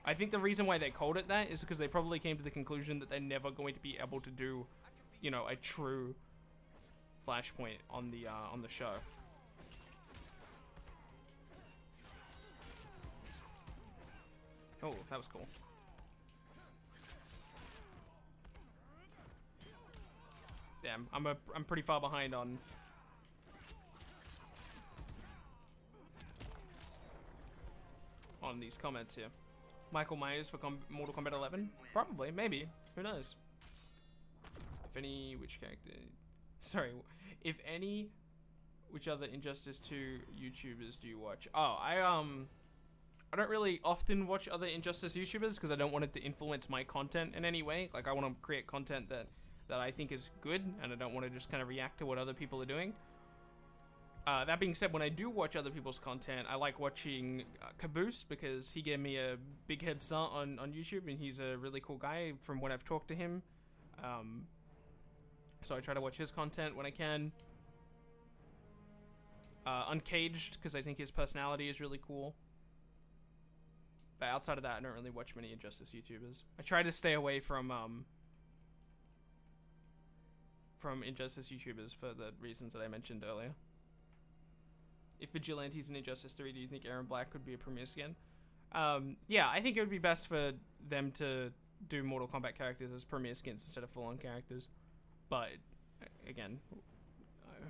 I think the reason why they called it that is because they probably came to the conclusion that they're never going to be able to do, you know, a true Flashpoint on the show. Oh, that was cool. Damn, I'm pretty far behind on these comments here. Michael Myers for Mortal Kombat 11? Probably, maybe. Who knows? If any, which character? Sorry, if any, which other Injustice 2 YouTubers do you watch? Oh, I don't really often watch other Injustice YouTubers because I don't want it to influence my content in any way. Like, I want to create content that I think is good, and I don't want to just kind of react to what other people are doing. That being said, when I do watch other people's content, I like watching Caboose because he gave me a big head start on YouTube, and he's a really cool guy from when I've talked to him. So I try to watch his content when I can. Uncaged, because I think his personality is really cool. But outside of that, I don't really watch many Injustice YouTubers. I try to stay away from Injustice YouTubers for the reasons that I mentioned earlier. If Vigilante's in Injustice 3, do you think Aaron Black could be a premier skin? Yeah, I think it would be best for them to do Mortal Kombat characters as premier skins instead of full-on characters. But, again,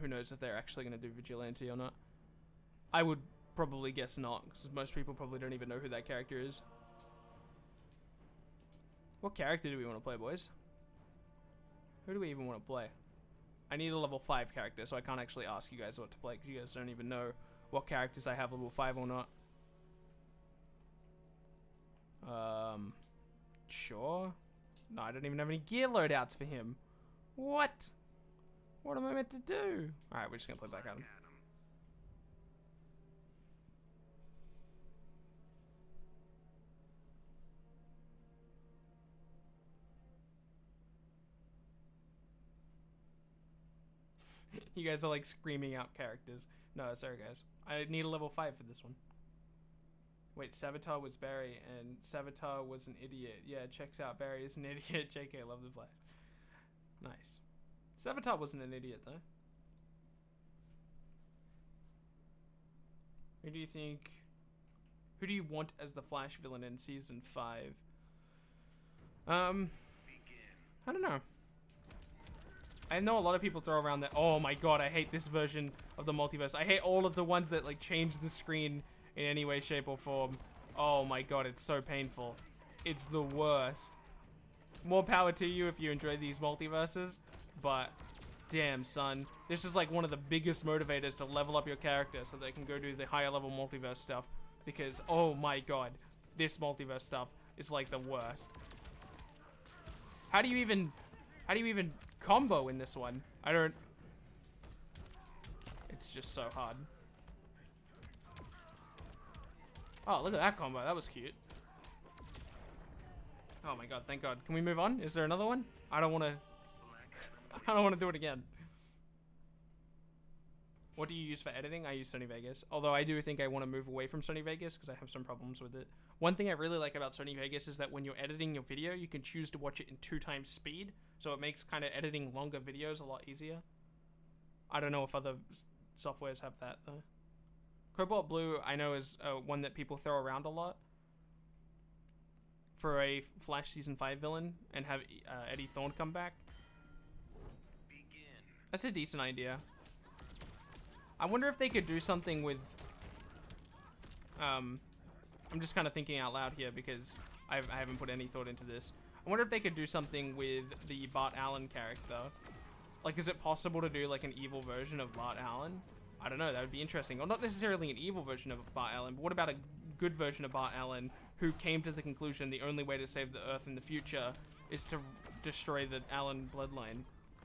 who knows if they're actually going to do Vigilante or not. I would probably guess not, because most people probably don't even know who that character is. What character do we want to play, boys? Who do we even want to play? I need a level 5 character, so I can't actually ask you guys what to play, because you guys don't even know what characters I have level 5 or not. Sure. No, I don't even have any gear loadouts for him. What? What am I meant to do? Alright, we're just gonna play Black Adam. You guys are like screaming out characters. No, sorry guys. I need a level 5 for this one. Wait, Savitar was Barry and Savitar was an idiot. Yeah, checks out. Barry is an idiot. JK, love the Flash. Nice. Savitar wasn't an idiot though. Who do you think... Who do you want as the Flash villain in season 5? I don't know. I know a lot of people throw around that. Oh my god, I hate this version of the multiverse. I hate all of the ones that like change the screen in any way, shape, or form. Oh my god, it's so painful. It's the worst. More power to you if you enjoy these multiverses, but damn, son. This is like one of the biggest motivators to level up your character so they can go do the higher level multiverse stuff. Because, oh my god, this multiverse stuff is like the worst. How do you even combo in this one? I don't... It's just so hard. Oh, look at that combo. That was cute. Oh my god, thank god. Can we move on? Is there another one? I don't want to... I don't want to do it again. What do you use for editing? I use Sony Vegas. Although I do think I want to move away from Sony Vegas because I have some problems with it. One thing I really like about Sony Vegas is that when you're editing your video, you can choose to watch it in 2 times speed. So it makes kind of editing longer videos a lot easier. I don't know if other softwares have that though. Cobalt Blue, I know, is one that people throw around a lot for a Flash Season 5 villain and have Eddie Thorne come back. That's a decent idea. I wonder if they could do something with... I'm just kind of thinking out loud here because I haven't put any thought into this. I wonder if they could do something with the Bart Allen character. Like, is it possible to do, like, an evil version of Bart Allen? I don't know, that would be interesting. Or not necessarily an evil version of Bart Allen, but what about a good version of Bart Allen who came to the conclusion the only way to save the Earth in the future is to destroy the Allen bloodline?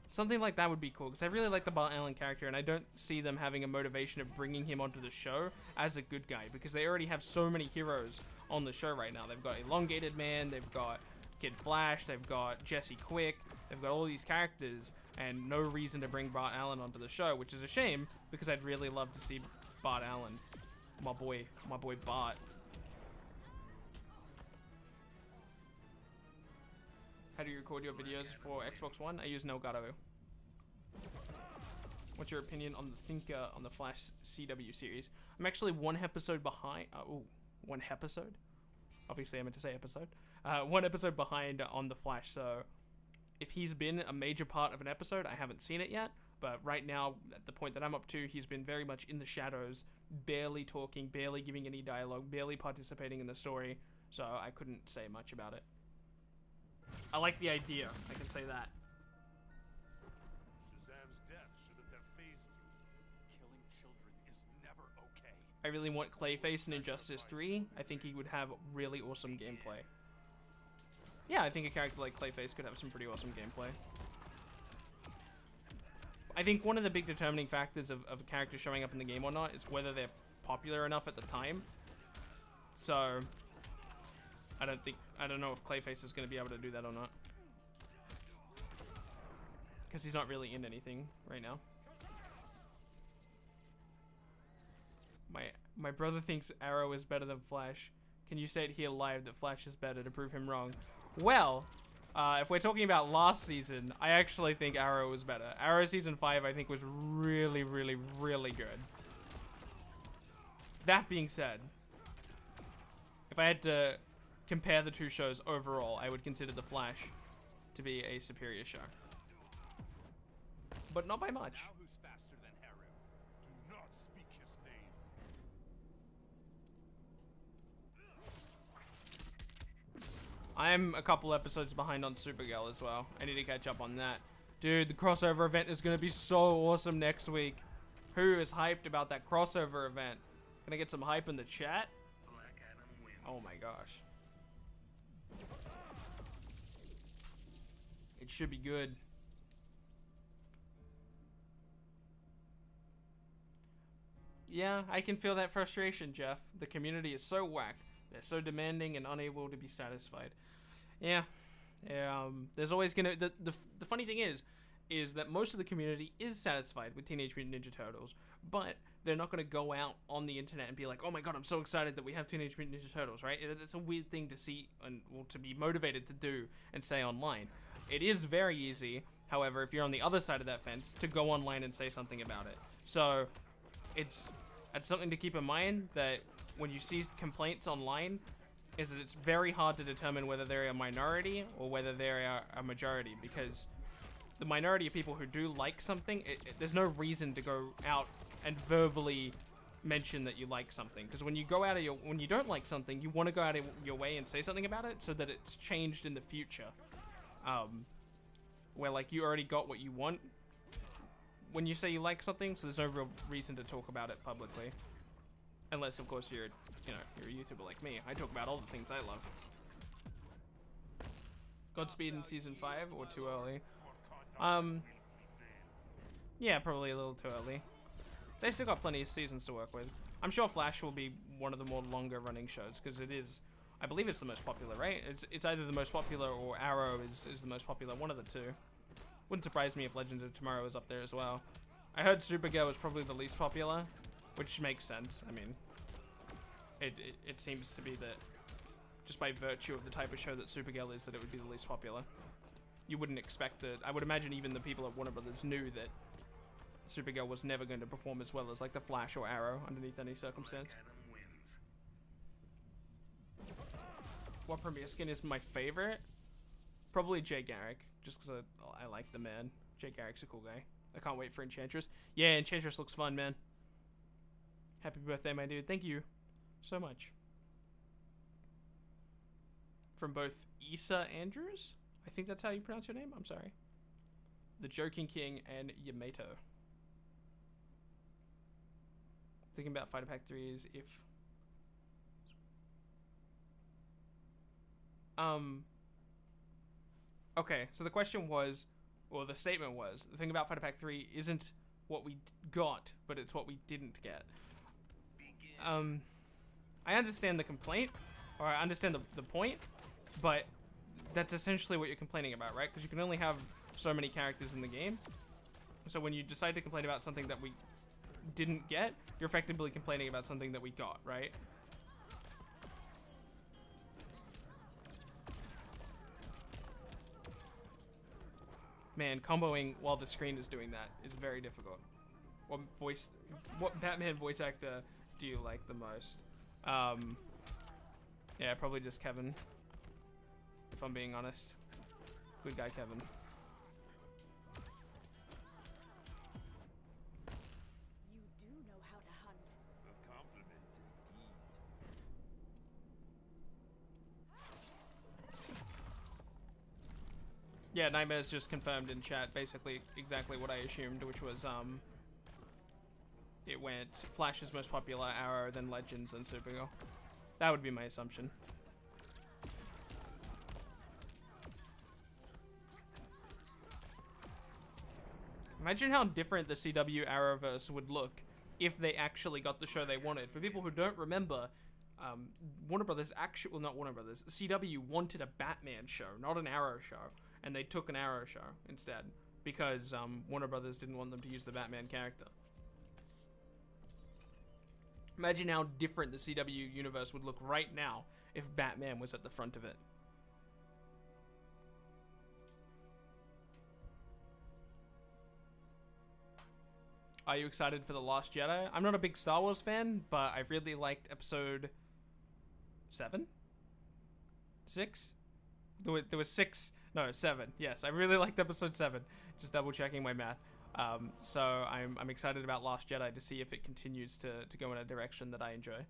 Something like that would be cool, because I really like the Bart Allen character, and I don't see them having a motivation of bringing him onto the show as a good guy, because they already have so many heroes on the show right now. They've got Elongated Man, they've got Kid Flash, they've got Jesse Quick, they've got all these characters, and no reason to bring Bart Allen onto the show, which is a shame, because I'd really love to see Bart Allen. My boy Bart. How do you record your videos for Xbox One? I use no Elgato. What's your opinion on the Thinker on the Flash CW series? I'm actually 1 episode behind. Oh, 1 episode? Obviously, I meant to say episode. 1 episode behind on the Flash. So, if he's been a major part of an episode, I haven't seen it yet. But right now, at the point that I'm up to, he's been very much in the shadows, barely talking, barely giving any dialogue, barely participating in the story. So I couldn't say much about it. I like the idea, I can say that. Shazam's death shouldn't have fazed you. Killing children is never okay. I really want Clayface in Injustice 3. I think he would have really awesome gameplay. Yeah, I think a character like Clayface could have some pretty awesome gameplay. I think one of the big determining factors of a character showing up in the game or not is whether they're popular enough at the time. So, I don't know if Clayface is going to be able to do that or not. Because he's not really in anything right now. My brother thinks Arrow is better than Flash. Can you say it here live that Flash is better to prove him wrong? Well, if we're talking about last season, I actually think Arrow was better. Arrow Season 5, I think, was really, really, really good. That being said, if I had to compare the 2 shows overall, I would consider The Flash to be a superior show. But not by much. Now who's faster than Arrow? Do not speak his name. I'm a couple episodes behind on Supergirl as well. I need to catch up on that. Dude, the crossover event is going to be so awesome next week. Who is hyped about that crossover event? Can I get some hype in the chat? Oh my gosh. It should be good. Yeah, I can feel that frustration, Jeff. The community is so whack. They're so demanding and unable to be satisfied. Yeah. There's always gonna... The funny thing is, is that most of the community is satisfied with Teenage Mutant Ninja Turtles, but they're not going to go out on the internet and be like, oh my god, I'm so excited that we have Teenage Mutant Ninja Turtles, right? It's a weird thing to see and well, to be motivated to do and say online. It is very easy, however, if you're on the other side of that fence, to go online and say something about it. So it's something to keep in mind, that when you see complaints online, is that it's very hard to determine whether they're a minority or whether they're a majority, because the minority of people who do like something, there's no reason to go out and verbally mention that you like something, because when you go out of when you don't like something, you want to go out of your way and say something about it so that it's changed in the future, where like you already got what you want when you say you like something, so there's no real reason to talk about it publicly, unless of course you're a YouTuber like me. I talk about all the things I love. Godspeed in season 5 or too early? Yeah, probably a little too early. They still got plenty of seasons to work with. I'm sure Flash will be one of the more longer running shows, because it is, I believe it's the most popular, right? It's either the most popular or Arrow is the most popular, one of the two. Wouldn't surprise me if Legends of Tomorrow is up there as well. I heard Supergirl was probably the least popular, which makes sense. I mean, it seems to be that just by virtue of the type of show that Supergirl is, that it would be the least popular. You wouldn't expect that. I would imagine even the people at Warner Brothers knew that Supergirl was never going to perform as well as like the Flash or Arrow underneath any circumstance. What premiere skin is my favorite? Probably Jay Garrick, just because I like the man. Jay Garrick's a cool guy. I can't wait for Enchantress. Yeah, Enchantress looks fun, man. Happy birthday, my dude. Thank you so much. From both Issa Andrews, I think that's how you pronounce your name. I'm sorry. The Joking King and Yamato. Thinking about Fighter Pack 3s if... Okay, so the question was, or the statement was, the thing about Fighter Pack 3 isn't what we got, but it's what we didn't get. I understand the complaint, or I understand the point, but that's essentially what you're complaining about, right? Because you can only have so many characters in the game. So when you decide to complain about something that we didn't get, you're effectively complaining about something that we got, right? Man, comboing while the screen is doing that is very difficult. What Batman voice actor do you like the most? Yeah, probably just Kevin, if I'm being honest. Good guy, Kevin. You do know how to hunt. A compliment indeed. Yeah, Nightmares just confirmed in chat basically exactly what I assumed, which was it went Flash's most popular, Arrow, then Legends, then Supergirl. That would be my assumption. Imagine how different the CW Arrowverse would look if they actually got the show they wanted. For people who don't remember, Warner Brothers well, not Warner Brothers, CW wanted a Batman show, not an Arrow show, and they took an Arrow show instead because Warner Brothers didn't want them to use the Batman character. Imagine how different the CW universe would look right now if Batman was at the front of it. Are you excited for The Last Jedi? I'm not a big Star Wars fan, but I really liked episode 7? 6? There was 6. No, 7. Yes, I really liked episode 7. Just double checking my math. So I'm excited about Last Jedi to see if it continues to go in a direction that I enjoy.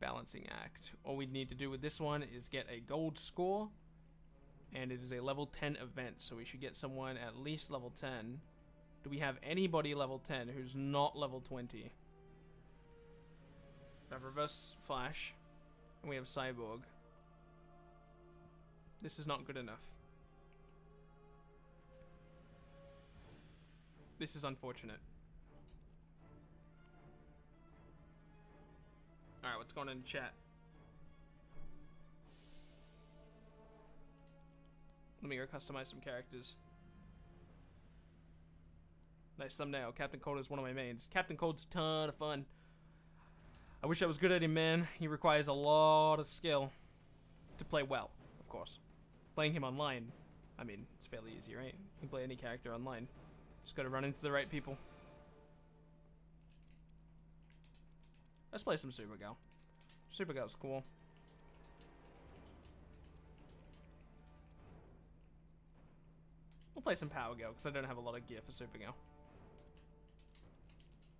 Balancing act. All we need to do with this one is get a gold score, and it is a level 10 event, so we should get someone at least level 10. Do we have anybody level 10 who's not level 20? We have Reverse Flash, and we have Cyborg. This is not good enough. This is unfortunate. Alright, what's going on in chat? Let me go customize some characters. Nice thumbnail. Captain Cold is one of my mains. Captain Cold's a ton of fun. I wish I was good at him, man. He requires a lot of skill to play well, of course. Playing him online, I mean, it's fairly easy, right? You can play any character online. Just gotta run into the right people. Let's play some Supergirl. Supergirl's cool. We'll play some Power Girl, because I don't have a lot of gear for Supergirl.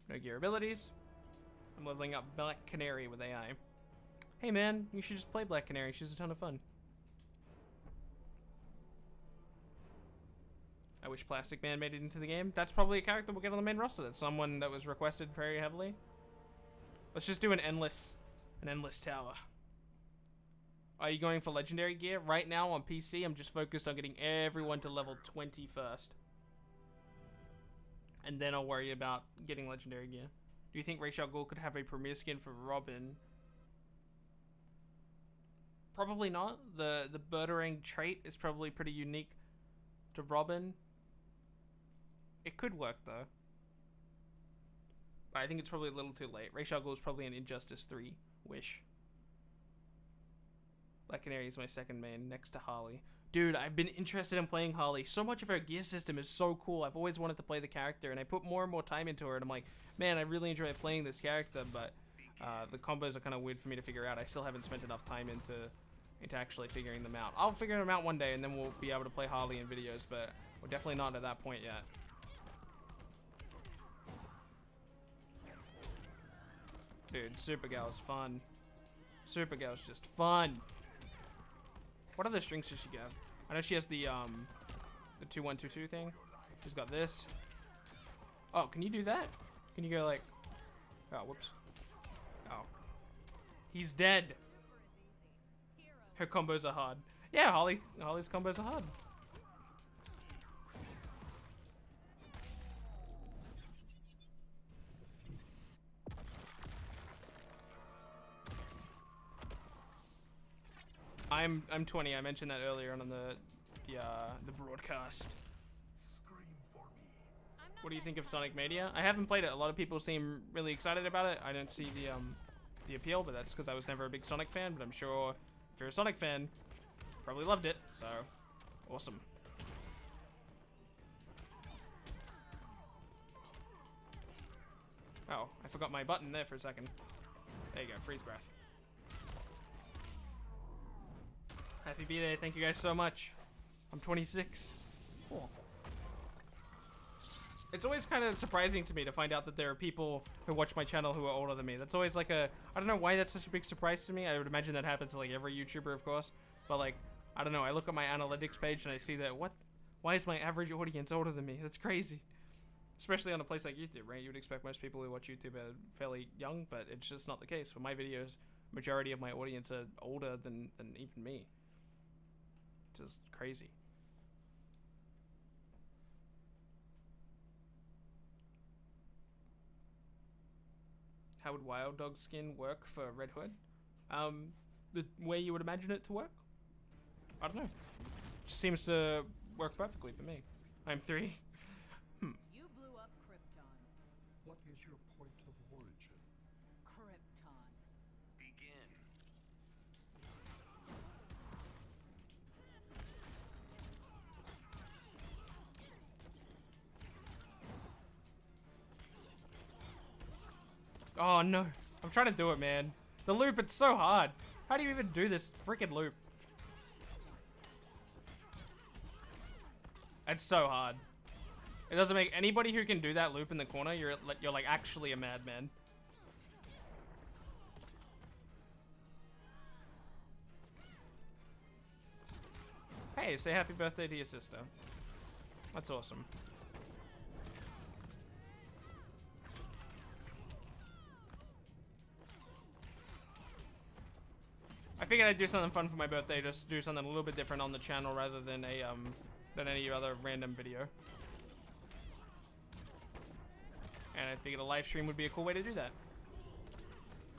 No gear abilities. I'm leveling up Black Canary with AI. Hey man, you should just play Black Canary. She's a ton of fun. I wish Plastic Man made it into the game. That's probably a character we'll get on the main roster. That's someone that was requested very heavily. Let's just do an endless tower. Are you going for legendary gear? Right now on PC, I'm just focused on getting everyone to level 20 first. And then I'll worry about getting legendary gear. Do you think Ra's al Ghul could have a premier skin for Robin? Probably not. The Birdering trait is probably pretty unique to Robin. It could work though. But I think it's probably a little too late. Ra's al Ghul is probably an Injustice 3 wish. Black Canary is my second main, next to Harley. Dude, I've been interested in playing Harley. So much of her gear system is so cool. I've always wanted to play the character, and I put more and more time into her, and I'm like, man, I really enjoy playing this character, but the combos are kind of weird for me to figure out. I still haven't spent enough time into actually figuring them out. I'll figure them out one day, and then we'll be able to play Harley in videos, but we're definitely not at that point yet. Dude, Supergirl is fun. Supergirl's just fun. What other strings does she get? I know she has the 2122 thing. She's got this. Oh, can you do that? Can you go like... Oh, whoops. Oh. He's dead. Her combos are hard. Yeah, Holly's combos are hard. I'm 20. I mentioned that earlier on the broadcast. Scream for me. What do you think of Sonic Mania? I haven't played it. A lot of people seem really excited about it. I don't see the appeal, but that's because I was never a big Sonic fan. But I'm sure if you're a Sonic fan, probably loved it. So awesome. Oh, I forgot my button there for a second. There you go, freeze breath. Happy B-Day, thank you guys so much. I'm 26. Cool. It's always kind of surprising to me to find out that there are people who watch my channel who are older than me. That's always like I don't know why that's such a big surprise to me. I would imagine that happens to like every YouTuber, of course. But like, I don't know, I look at my analytics page and I see that, why is my average audience older than me? That's crazy. Especially on a place like YouTube, right? You would expect most people who watch YouTube are fairly young, but it's just not the case. For my videos, majority of my audience are older than even me. Just crazy. How would Wild Dog skin work for Red Hood? The way you would imagine it to work? I don't know. Just seems to work perfectly for me. I'm 3. You blew up Krypton. What is your point of origin? Krypton. Begin. Oh no. I'm trying to do it, man. The loop, it's so hard. How do you even do this freaking loop? It's so hard. It doesn't make anybody who can do that loop in the corner, you're like actually a madman. Hey, say happy birthday to your sister. That's awesome. I figured I'd do something fun for my birthday, just do something a little bit different on the channel rather than than any other random video. And I figured a live stream would be a cool way to do that.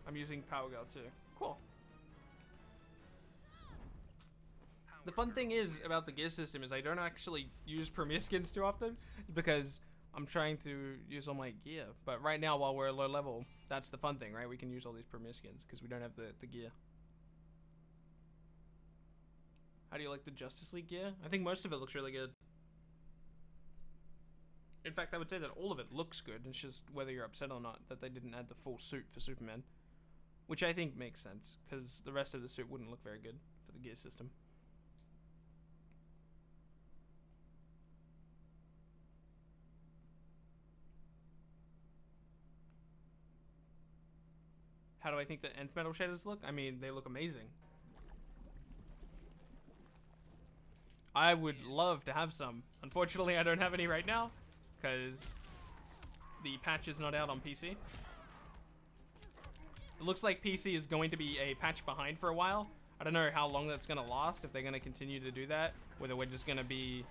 I'm using Power Girl too. Cool. The fun thing is about the gear system is I don't actually use premier skins too often because I'm trying to use all my gear. But right now, while we're low level, that's the fun thing, right? We can use all these premier skins because we don't have the gear. How do you like the Justice League gear? I think most of it looks really good. In fact, I would say that all of it looks good. It's just whether you're upset or not that they didn't add the full suit for Superman. Which I think makes sense, because the rest of the suit wouldn't look very good for the gear system. How do I think the nth metal shaders look? I mean, they look amazing. I would love to have some. Unfortunately, I don't have any right now, because the patch is not out on PC. It looks like PC is going to be a patch behind for a while. I don't know how long that's going to last, if they're going to continue to do that, whether we're just going to be,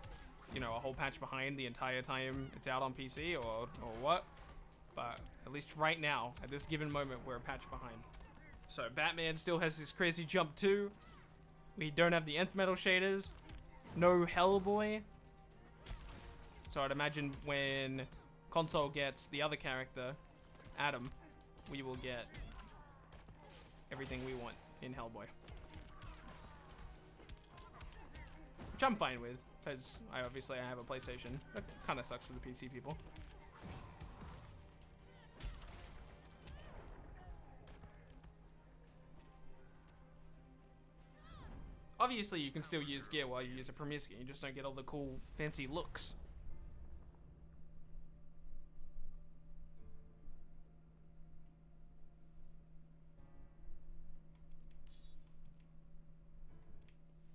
you know, a whole patch behind the entire time it's out on PC or what. But at least right now, at this given moment, we're a patch behind. So Batman still has this crazy jump too. We don't have the nth metal shaders. No Hellboy. So I'd imagine when console gets the other character, Adam, we will get everything we want in Hellboy. Which I'm fine with, because I have a PlayStation. That kind of sucks for the PC people. Obviously, you can still use gear while you use a premier skin. You just don't get all the cool, fancy looks.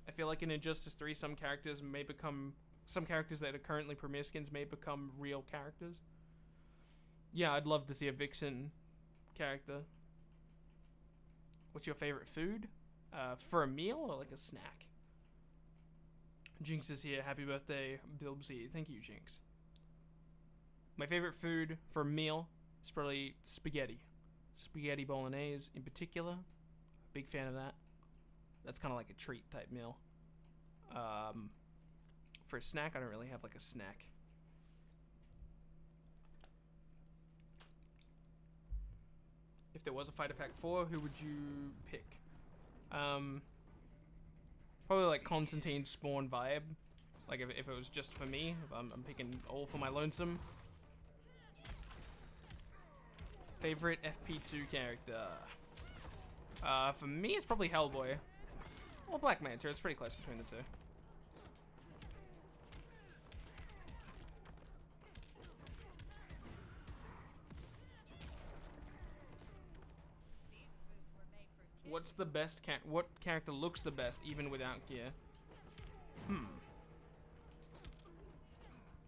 I feel like in Injustice 3, some characters that are currently premier skins may become real characters. Yeah, I'd love to see a Vixen character. What's your favorite food? For a meal or like a snack? Jinx is here. Happy birthday, Bilbsy. Thank you, Jinx. My favorite food for a meal is probably spaghetti. Spaghetti bolognese in particular. Big fan of that. That's kind of like a treat type meal. For a snack, I don't really have like a snack. If there was a Fighter Pack 4, who would you pick? Probably like Constantine Spawn vibe. Like if it was just for me, if I'm picking all for my lonesome. Favorite FP2 character? For me, it's probably Hellboy. Or Black Manta. It's pretty close between the two. What's the best what character looks the best even without gear?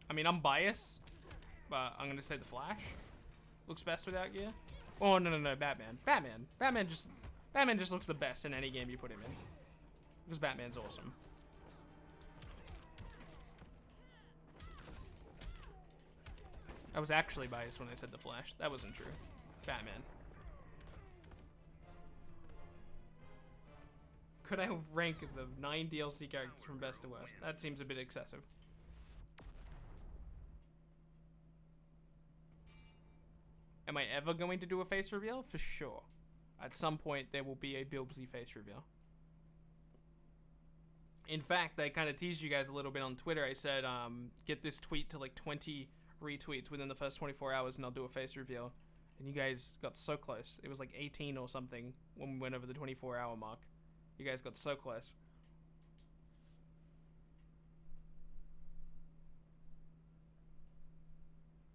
I mean, I'm biased, but I'm gonna say the Flash looks best without gear. Oh no, Batman. Batman just looks the best in any game you put him in. Because Batman's awesome. I was actually biased when I said the Flash. That wasn't true. Batman. Could I rank the 9 DLC characters from best to worst? That seems a bit excessive. Am I ever going to do a face reveal? For sure. At some point, there will be a Bilbsy face reveal. In fact, I kind of teased you guys a little bit on Twitter. I said, get this tweet to like 20 retweets within the first 24 hours and I'll do a face reveal. And you guys got so close. It was like 18 or something when we went over the 24-hour mark. You guys got so close.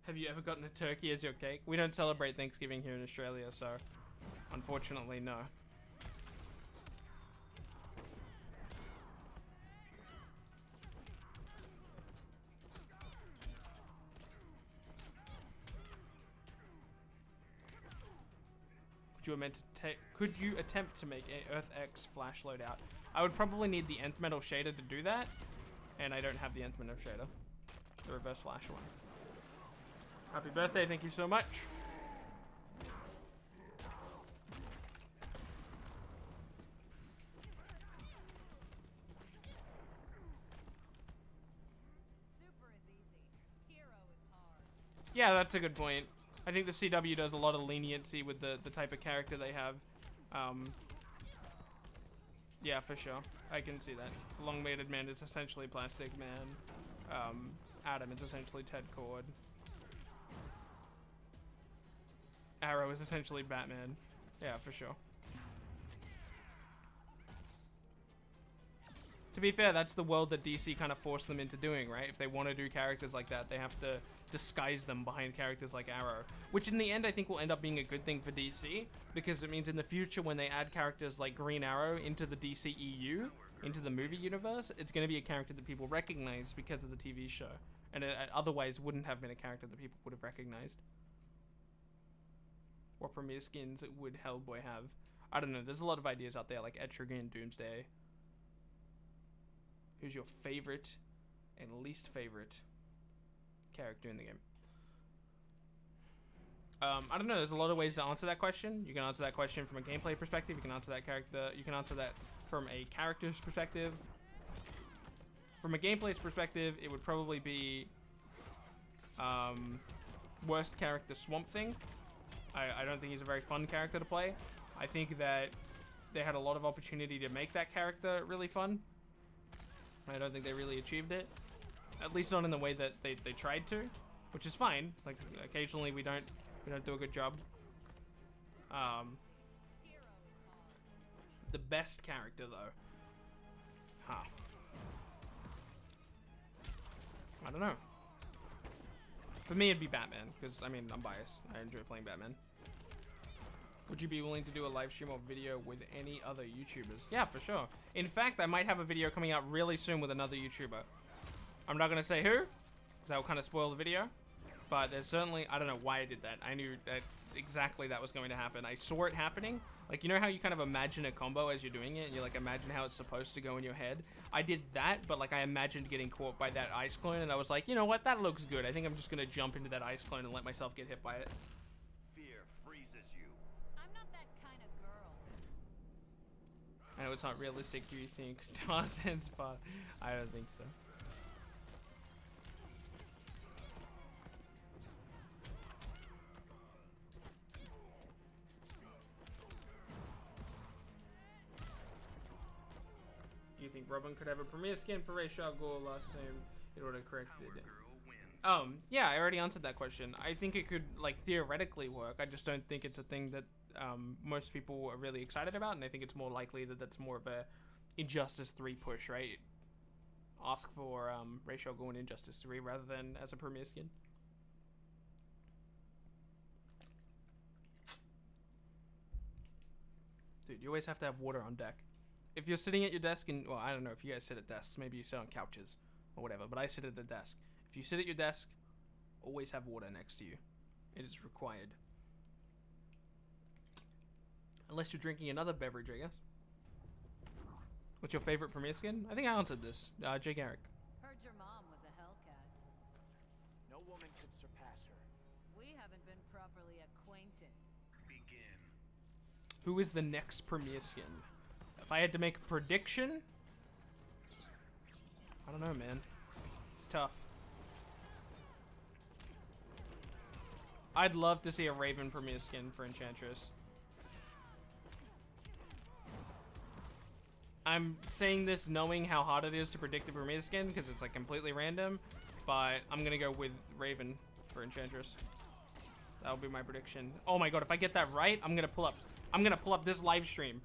Have you ever gotten a turkey as your cake? We don't celebrate Thanksgiving here in Australia, so unfortunately, no. Could you attempt to make an Earth X Flash loadout? I would probably need the nth metal shader to do that, and I don't have the nth metal shader. The reverse Flash one. Happy birthday, thank you so much. Super is easy. Hero is hard. Yeah, that's a good point. I think the CW does a lot of leniency with the type of character they have. Yeah, for sure. I can see that. Long-Mated Man is essentially Plastic Man. Adam is essentially Ted Cord. Arrow is essentially Batman. Yeah, for sure. To be fair, that's the world that DC kind of forced them into doing, right? If they want to do characters like that, they have to disguise them behind characters like Arrow. Which in the end, I think will end up being a good thing for DC, because it means in the future when they add characters like Green Arrow into the DCEU, into the movie universe, it's going to be a character that people recognize because of the TV show. And it otherwise wouldn't have been a character that people would have recognized. What premiere skins would Hellboy have? I don't know, there's a lot of ideas out there like Etrigan, Doomsday. Who's your favorite and least favorite character in the game? I don't know, there's a lot of ways to answer that question. You can answer that question from a gameplay perspective, you can answer that from a character's perspective. From a gameplay's perspective, it would probably be worst character Swamp Thing. I don't think he's a very fun character to play. I think that they had a lot of opportunity to make that character really fun. I don't think they really achieved it. At least not in the way that they tried to, which is fine. Like, occasionally we don't do a good job. The best character though. Huh. I don't know. For me it'd be Batman, because I mean I'm biased. I enjoy playing Batman. Would you be willing to do a live stream or video with any other YouTubers? Yeah, for sure. In fact, I might have a video coming out really soon with another YouTuber. I'm not going to say who, because that will kind of spoil the video. But there's certainly, I don't know why I did that. I knew that exactly that was going to happen. I saw it happening. Like, you know how you kind of imagine a combo as you're doing it? And you, like, imagine how it's supposed to go in your head? I did that, but, like, I imagined getting caught by that ice clone. And I was like, you know what? That looks good. I think I'm just going to jump into that ice clone and let myself get hit by it. I know it's not realistic, do you think? Tarzan's part? I don't think so. Do you think Robin could have a premiere skin for Ra's al Ghul last time? It would have corrected it. Yeah, I already answered that question. I think it could, like, theoretically work. I just don't think it's a thing that most people are really excited about, and I think it's more likely that that's more of a Injustice 3 push, right? Ask for Ra's al Ghul in Injustice 3 rather than as a premiere skin. Dude, you always have to have water on deck. If you're sitting at your desk and, well, I don't know if you guys sit at desks, maybe you sit on couches or whatever, but I sit at the desk. If you sit at your desk, always have water next to you. It is required. Unless you're drinking another beverage, I guess. What's your favorite premiere skin? I think I answered this. Jay Garrick. Heard your mom was a Hellcat. No woman could surpass her. We haven't been properly acquainted. Begin. Who is the next premiere skin? If I had to make a prediction, I don't know, man. It's tough. I'd love to see a Raven premiere skin for Enchantress. I'm saying this knowing how hard it is to predict the premiere skin because it's like completely random, but I'm gonna go with Raven for Enchantress. That'll be my prediction. Oh my god, if I get that right, I'm gonna pull up this live stream.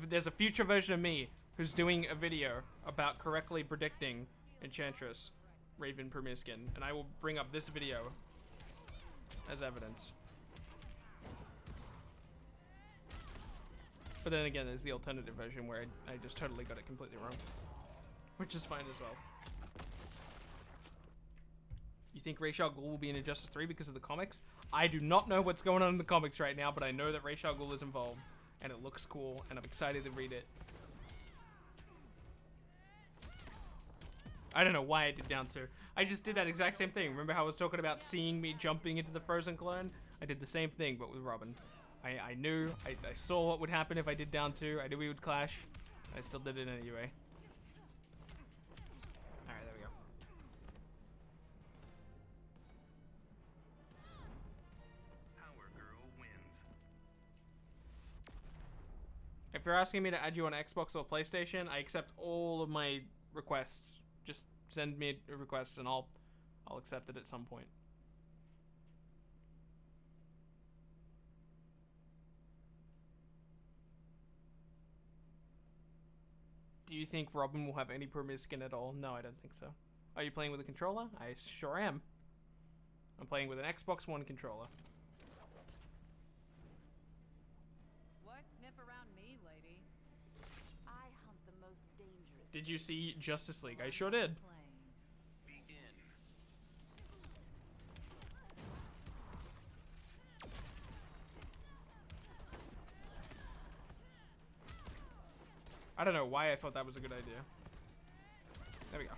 There's a future version of me who's doing a video about correctly predicting Enchantress Raven premiere skin, and I will bring up this video as evidence. But then again, there's the alternative version where I just totally got it completely wrong, which is fine as well. You think Ra's al Ghul will be in Injustice 3 because of the comics? I do not know what's going on in the comics right now, but I know that Ra's al Ghul is involved, and it looks cool, and I'm excited to read it. I don't know why I did down 2. I just did that exact same thing. Remember how I was talking about seeing me jumping into the frozen clone? I did the same thing, but with Robin. I knew, I saw what would happen if I did down 2. I knew we would clash. I still did it anyway. Alright, there we go. If you're asking me to add you on Xbox or PlayStation, I accept all of my requests. Just send me a request and I'll accept it at some point. Do you think Robin will have any Premier skin at all? No, I don't think so. Are you playing with a controller? I sure am. I'm playing with an Xbox One controller. Why sniff around me, lady? I hunt the most dangerous. Did you see Justice League? I sure did. Begin. I don't know why I thought that was a good idea. There we go.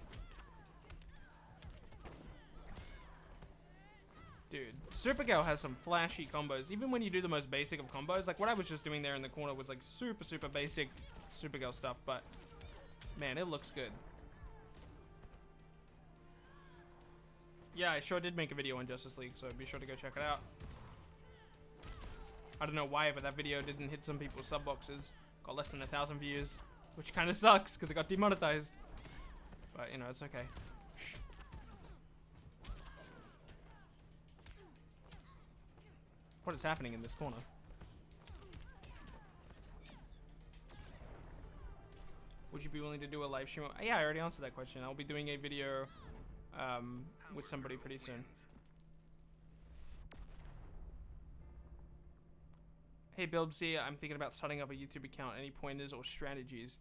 Dude, Supergirl has some flashy combos. Even when you do the most basic of combos, like what I was just doing there in the corner was like super basic Supergirl stuff, but man, it looks good. Yeah, I sure did make a video on Justice League, so be sure to go check it out. I don't know why, but that video didn't hit some people's sub boxes. Got less than 1,000 views, which kind of sucks because it got demonetized. But, you know, it's okay. Shh. What is happening in this corner? Would you be willing to do a live stream? Yeah, I already answered that question. I'll be doing a video with somebody pretty soon. Hey Bilbsy, I'm thinking about starting up a YouTube account. Any pointers or strategies?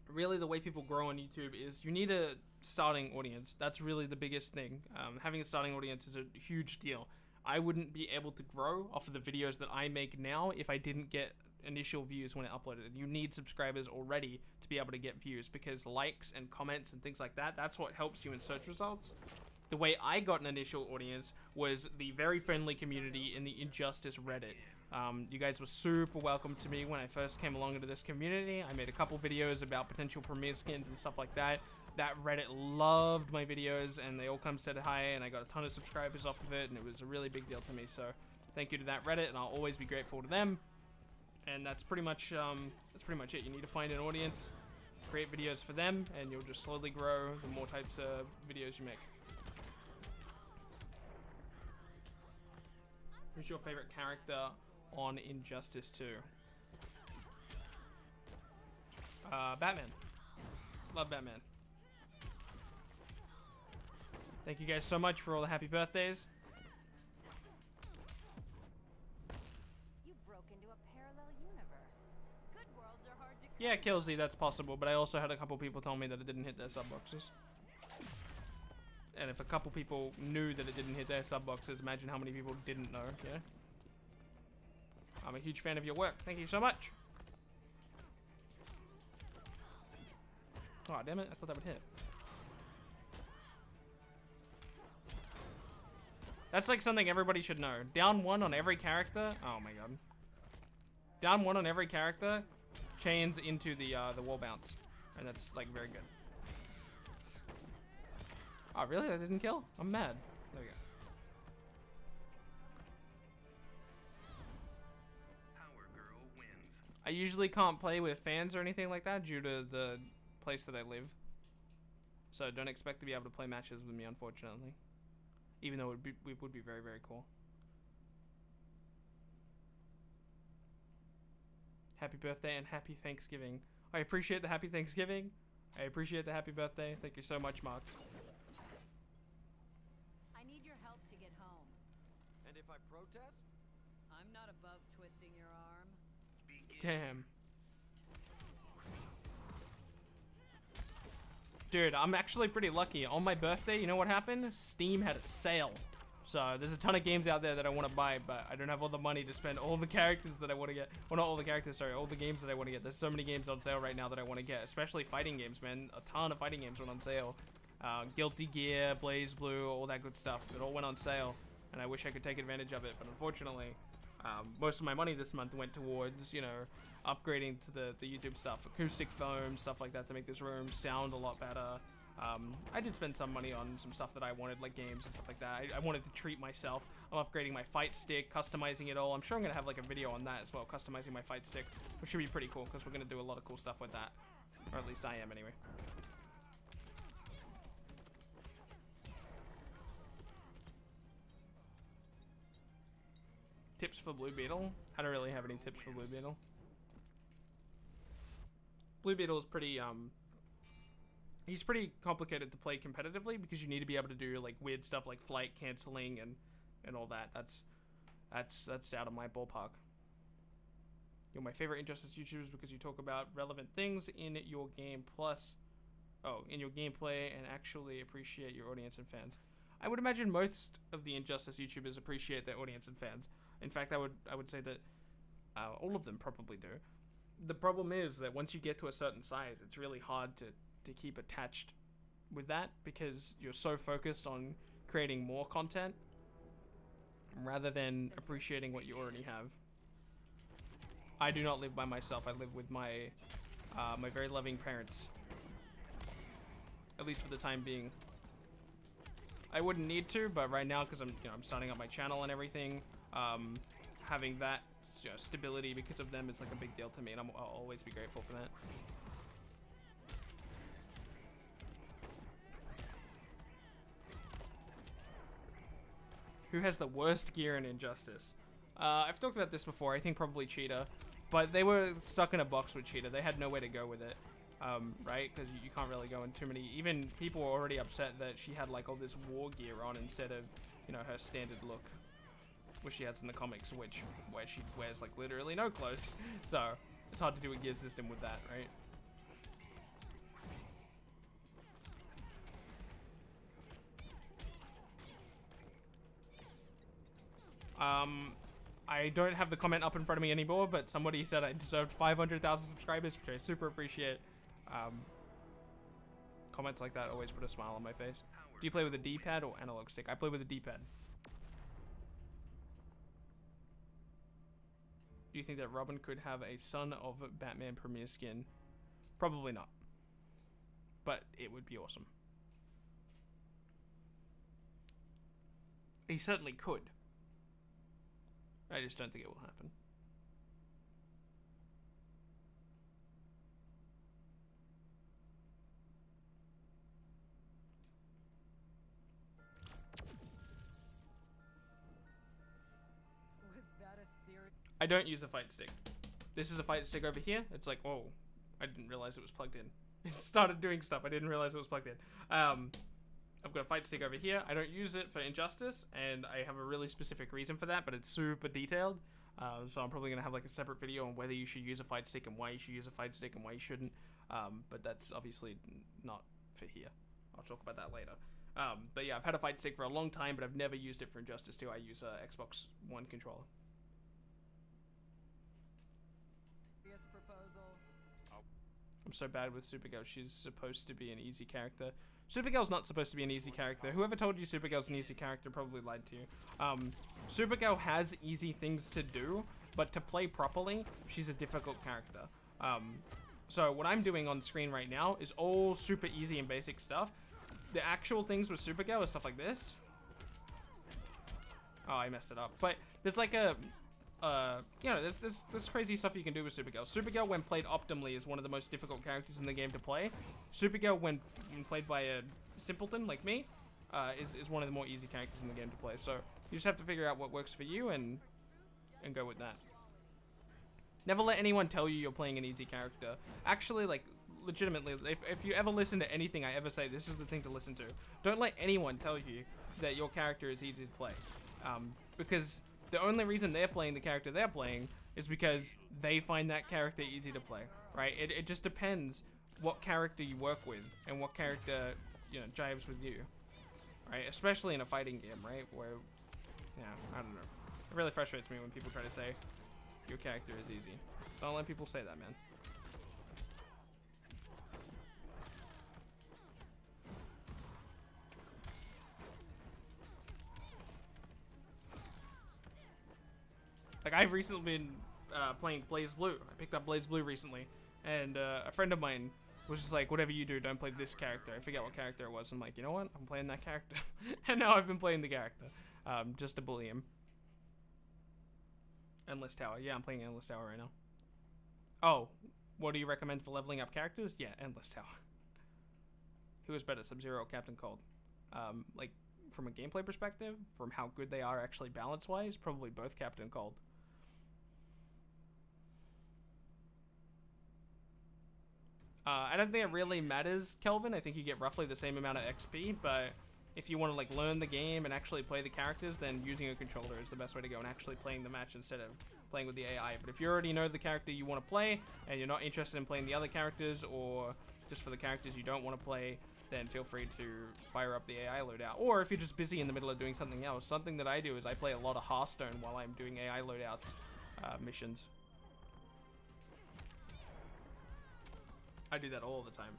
Really, the way people grow on YouTube is you need a starting audience. That's really the biggest thing. Having a starting audience is a huge deal. I wouldn't be able to grow off of the videos that I make now if I didn't get initial views when it uploaded. You need subscribers already to be able to get views because likes and comments and things like that, that's what helps you in search results. The way I got an initial audience was the very friendly community in the Injustice Reddit. You guys were super welcome to me when I first came along into this community. I made a couple videos about potential Premier skins and stuff like that. That Reddit loved my videos and they all come said hi and I got a ton of subscribers off of it and it was a really big deal to me. So thank you to that Reddit and I'll always be grateful to them. And that's pretty much it. You need to find an audience, create videos for them, and you'll just slowly grow the more types of videos you make. Who's your favorite character on Injustice 2? Batman. Love Batman. Thank you guys so much for all the happy birthdays. You broke into a parallel universe. Good worlds are hard to Yeah, Killsy, that's possible, but I also had a couple people tell me that it didn't hit their sub boxes. And if a couple people knew that it didn't hit their sub boxes, imagine how many people didn't know, yeah? I'm a huge fan of your work. Thank you so much. Oh, damn it. I thought that would hit. That's like something everybody should know. Down one on every character. Oh my god. Down one on every character chains into the wall bounce. And that's like very good. Oh, really? That didn't kill? I'm mad. There we go. Power Girl wins. I usually can't play with fans or anything like that due to the place that I live. So don't expect to be able to play matches with me, unfortunately. Even though it would be very, very cool. Happy birthday and happy Thanksgiving. I appreciate the happy Thanksgiving. I appreciate the happy birthday. Thank you so much, Mark. I need your help to get home. And if I protest? I'm not above twisting your arm. Damn. Dude, I'm actually pretty lucky. On my birthday, you know what happened? Steam had a sale. So there's a ton of games out there that I want to buy, but I don't have all the money to spend all the characters that I want to get. Well, not all the characters, sorry, all the games that I want to get. There's so many games on sale right now that I want to get, especially fighting games, man. A ton of fighting games went on sale. Guilty Gear, Blaze Blue, all that good stuff. It all went on sale, and I wish I could take advantage of it, but unfortunately, most of my money this month went towards, you know, upgrading to the YouTube stuff, acoustic foam, stuff like that to make this room sound a lot better, I did spend some money on some stuff that I wanted, like games and stuff like that. I wanted to treat myself. I'm upgrading my fight stick, customizing it all. I'm sure I'm gonna have like a video on that as well, customizing my fight stick, which should be pretty cool because we're gonna do a lot of cool stuff with that, or at least I am anyway. Tips for Blue Beetle? I don't really have any tips for Blue Beetle. Blue Beetle is pretty, he's pretty complicated to play competitively because you need to be able to do like weird stuff like flight canceling and all that. That's out of my ballpark. You're my favorite Injustice YouTubers because you talk about relevant things in your game in your gameplay and actually appreciate your audience and fans. I would imagine most of the Injustice YouTubers appreciate their audience and fans. In fact, I would say that all of them probably do. The problem is that once you get to a certain size, it's really hard to keep attached with that because you're so focused on creating more content rather than appreciating what you already have. I do not live by myself. I live with my my very loving parents, at least for the time being. I wouldn't need to, but right now, because I'm starting up my channel and everything, having that stability because of them is like a big deal to me, and I'll always be grateful for that. Who has the worst gear in Injustice? I've talked about this before. I think probably Cheetah, but they were stuck in a box with Cheetah. They had nowhere to go with it. Right? Because you can't really go in too many. Even people were already upset that she had like all this war gear on instead of, her standard look, which she has in the comics, where she wears like literally no clothes. So it's hard to do a gear system with that, right? I don't have the comment up in front of me anymore, but somebody said I deserved 500,000 subscribers, which I super appreciate. Comments like that always put a smile on my face. Do you play with a D-pad or analog stick? I play with a D-pad. Do you think that Robin could have a Son of Batman premiere skin? Probably not. But it would be awesome. He certainly could. I just don't think it will happen. I don't use a fight stick. This is a fight stick over here. It's like, oh, I didn't realize it was plugged in. It started doing stuff. I didn't realize it was plugged in. I've got a fight stick over here. I don't use it for Injustice, and I have a really specific reason for that, but it's super detailed. So I'm probably gonna have like a separate video on whether you should use a fight stick and why you should use a fight stick and why you shouldn't. But that's obviously not for here. I'll talk about that later. But yeah, I've had a fight stick for a long time, but I've never used it for Injustice 2. I use a Xbox One controller. I'm so bad with Supergirl. She's supposed to be an easy character. Supergirl's not supposed to be an easy character. Whoever told you Supergirl's an easy character probably lied to you. Supergirl has easy things to do, but to play properly, she's a difficult character. So what I'm doing on screen right now is all super easy and basic stuff. The actual things with Supergirl is stuff like this. Oh, I messed it up. But there's like a... there's crazy stuff you can do with Supergirl. Supergirl, when played optimally, is one of the most difficult characters in the game to play. Supergirl, when played by a simpleton like me, is one of the more easy characters in the game to play. So you just have to figure out what works for you and go with that. Never let anyone tell you you're playing an easy character. Actually, like, legitimately, if you ever listen to anything I ever say, this is the thing to listen to. Don't let anyone tell you that your character is easy to play. Because the only reason they're playing the character they're playing is because they find that character easy to play, right? It just depends what character you work with and what character, jives with you, right? Especially in a fighting game, right? Where, I don't know. It really frustrates me when people try to say your character is easy. Don't let people say that, man. Like, I've recently been playing Blaze Blue. I picked up Blaze Blue recently, and a friend of mine was just like, whatever you do, don't play this character. I forget what character it was. I'm like, you know what? I'm playing that character. And now I've been playing the character. Just to bully him. Endless Tower. Yeah, I'm playing Endless Tower right now. Oh, what do you recommend for leveling up characters? Yeah, Endless Tower. Who is better, Sub-Zero or Captain Cold? Like, from a gameplay perspective, from how good they are actually balance-wise, probably both Captain Cold. I don't think it really matters, Kelvin. I think you get roughly the same amount of XP, but if you want to like learn the game and actually play the characters, then using a controller is the best way to go and actually playing the match instead of playing with the AI. But if you already know the character you want to play and you're not interested in playing the other characters, or just for the characters you don't want to play, then feel free to fire up the AI loadout. Or if you're just busy in the middle of doing something else, something that I do is I play a lot of Hearthstone while I'm doing AI loadouts missions. I do that all the time.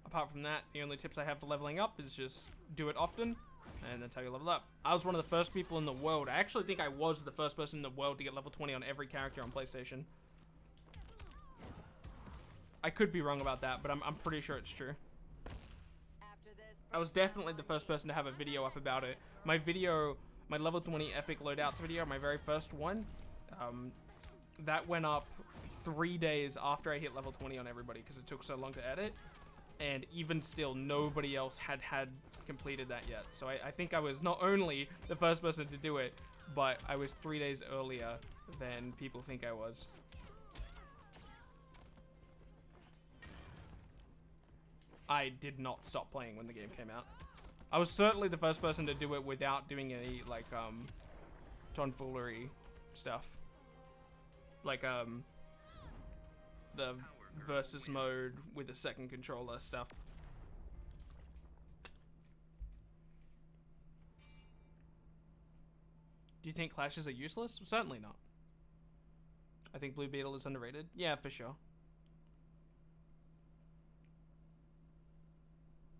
Apart from that, the only tips I have for leveling up is just do it often, and that's how you level up. I was one of the first people in the world. I actually think I was the first person in the world to get level 20 on every character on PlayStation. I could be wrong about that, but I'm pretty sure it's true. I was definitely the first person to have a video up about it. My video, my level 20 epic loadouts video, my very first one, that went up 3 days after I hit level 20 on everybody because it took so long to edit. And even still, nobody else had completed that yet. So I think I was not only the first person to do it, but I was 3 days earlier than people think I was. I did not stop playing when the game came out. I was certainly the first person to do it without doing any, like, tomfoolery stuff. Like, the versus mode with a second controller stuff. Do you think clashes are useless? Certainly not. I think Blue Beetle is underrated. Yeah, for sure.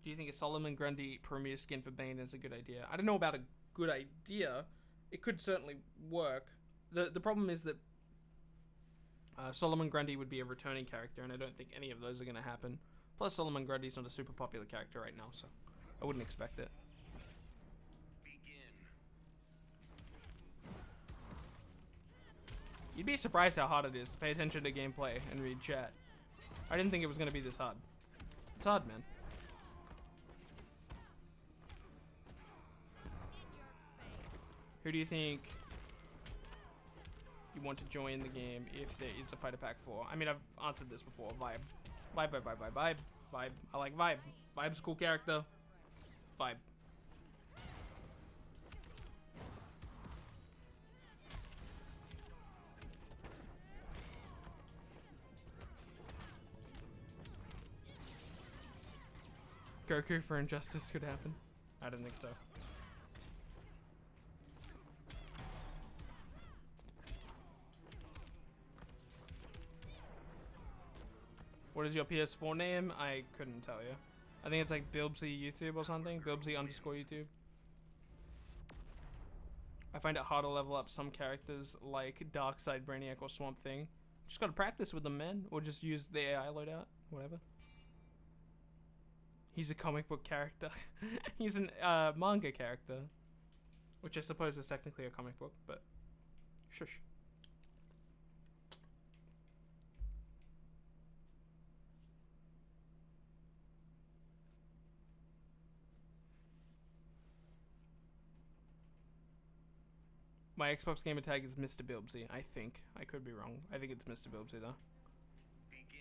Do you think a Solomon Grundy Premier skin for Bane is a good idea? I don't know about a good idea. It could certainly work. The problem is that Solomon Grundy would be a returning character, and I don't think any of those are going to happen. Plus, Solomon Grundy's not a super popular character right now, so I wouldn't expect it. You'd be surprised how hard it is to pay attention to gameplay and read chat. I didn't think it was going to be this hard. It's hard, man. Who do you think you want to join the game if there is a fighter pack for? I mean, I've answered this before. Vibe. Vibe, vibe, vibe, vibe, vibe. Vibe. I like Vibe. Vibe's a cool character. Vibe. Goku for Injustice could happen. I don't think so. What is your PS4 name? I couldn't tell you. I think it's like Bilbsy YouTube or something. Bilbsy _ YouTube. I find it hard to level up some characters like Darkseid, Brainiac, or Swamp Thing. Just gotta practice with them, man. Or just use the AI loadout. Whatever. He's a comic book character. He's a manga character. Which I suppose is technically a comic book, but shush. My Xbox gamer tag is Mr. Bilbsy, I think. I could be wrong. I think it's Mr. Bilbsy, though. Begin.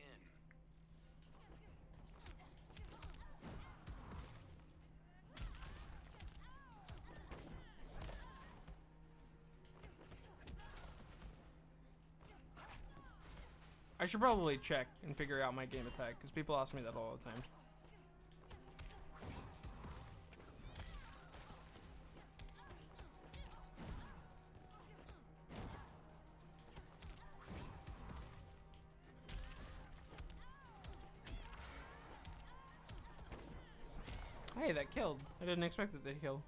I should probably check and figure out my gamer tag, because people ask me that all the time. Hey, that killed. I didn't expect it to kill.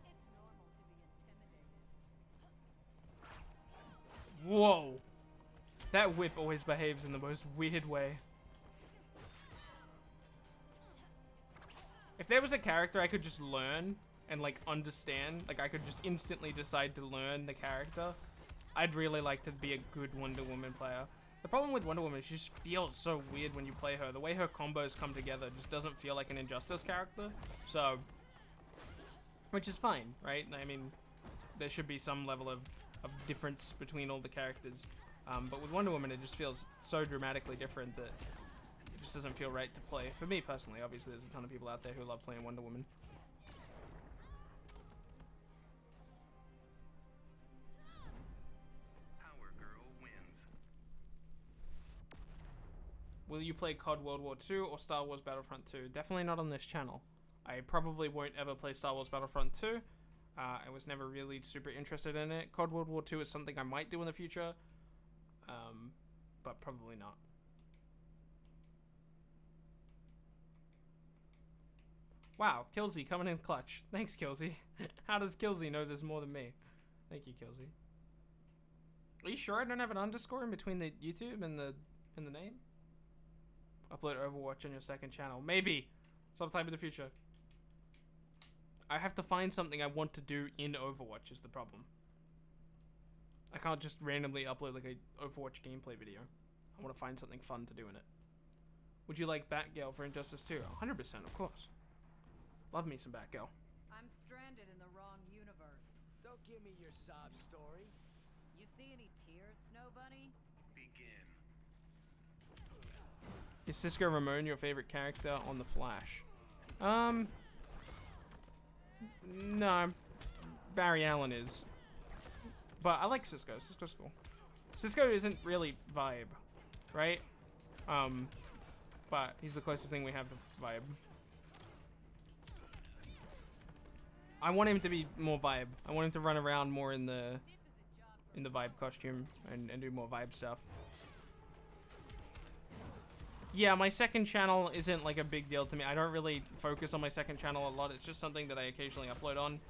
Whoa. That whip always behaves in the most weird way. If there was a character I could just learn and like understand, like I could just instantly decide to learn the character, I'd really like to be a good Wonder Woman player. The problem with Wonder Woman is she just feels so weird when you play her. The way her combos come together just doesn't feel like an Injustice character. So, which is fine, right? I mean, there should be some level of difference between all the characters. But with Wonder Woman, it just feels so dramatically different that it just doesn't feel right to play. For me personally, obviously, there's a ton of people out there who love playing Wonder Woman. Power Girl wins. Will you play COD World War II or Star Wars Battlefront 2? Definitely not on this channel. I probably won't ever play Star Wars Battlefront 2. I was never really super interested in it. COD World War II is something I might do in the future. But probably not. Wow, Killsy coming in clutch. Thanks, Killsy. How does Killsy know there's more than me? Thank you, Killsy. Are you sure I don't have an underscore in between the YouTube and the name? Upload Overwatch on your second channel. Maybe. Sometime in the future. I have to find something I want to do in Overwatch is the problem. I can't just randomly upload like a Overwatch gameplay video. I want to find something fun to do in it. Would you like Batgirl for Injustice 2? 100%, of course. Love me some Batgirl. I'm stranded in the wrong universe. Don't give me your sob story. You see any tears, Snow Bunny? Begin. Is Cisco Ramon your favorite character on The Flash? No. Barry Allen is. But I like Cisco. Cisco's cool. Cisco isn't really vibe, right? But he's the closest thing we have to vibe. I want him to be more vibe. I want him to run around more in the vibe costume and do more vibe stuff. Yeah, my second channel isn't like a big deal to me. I don't really focus on my second channel a lot. It's just something that I occasionally upload on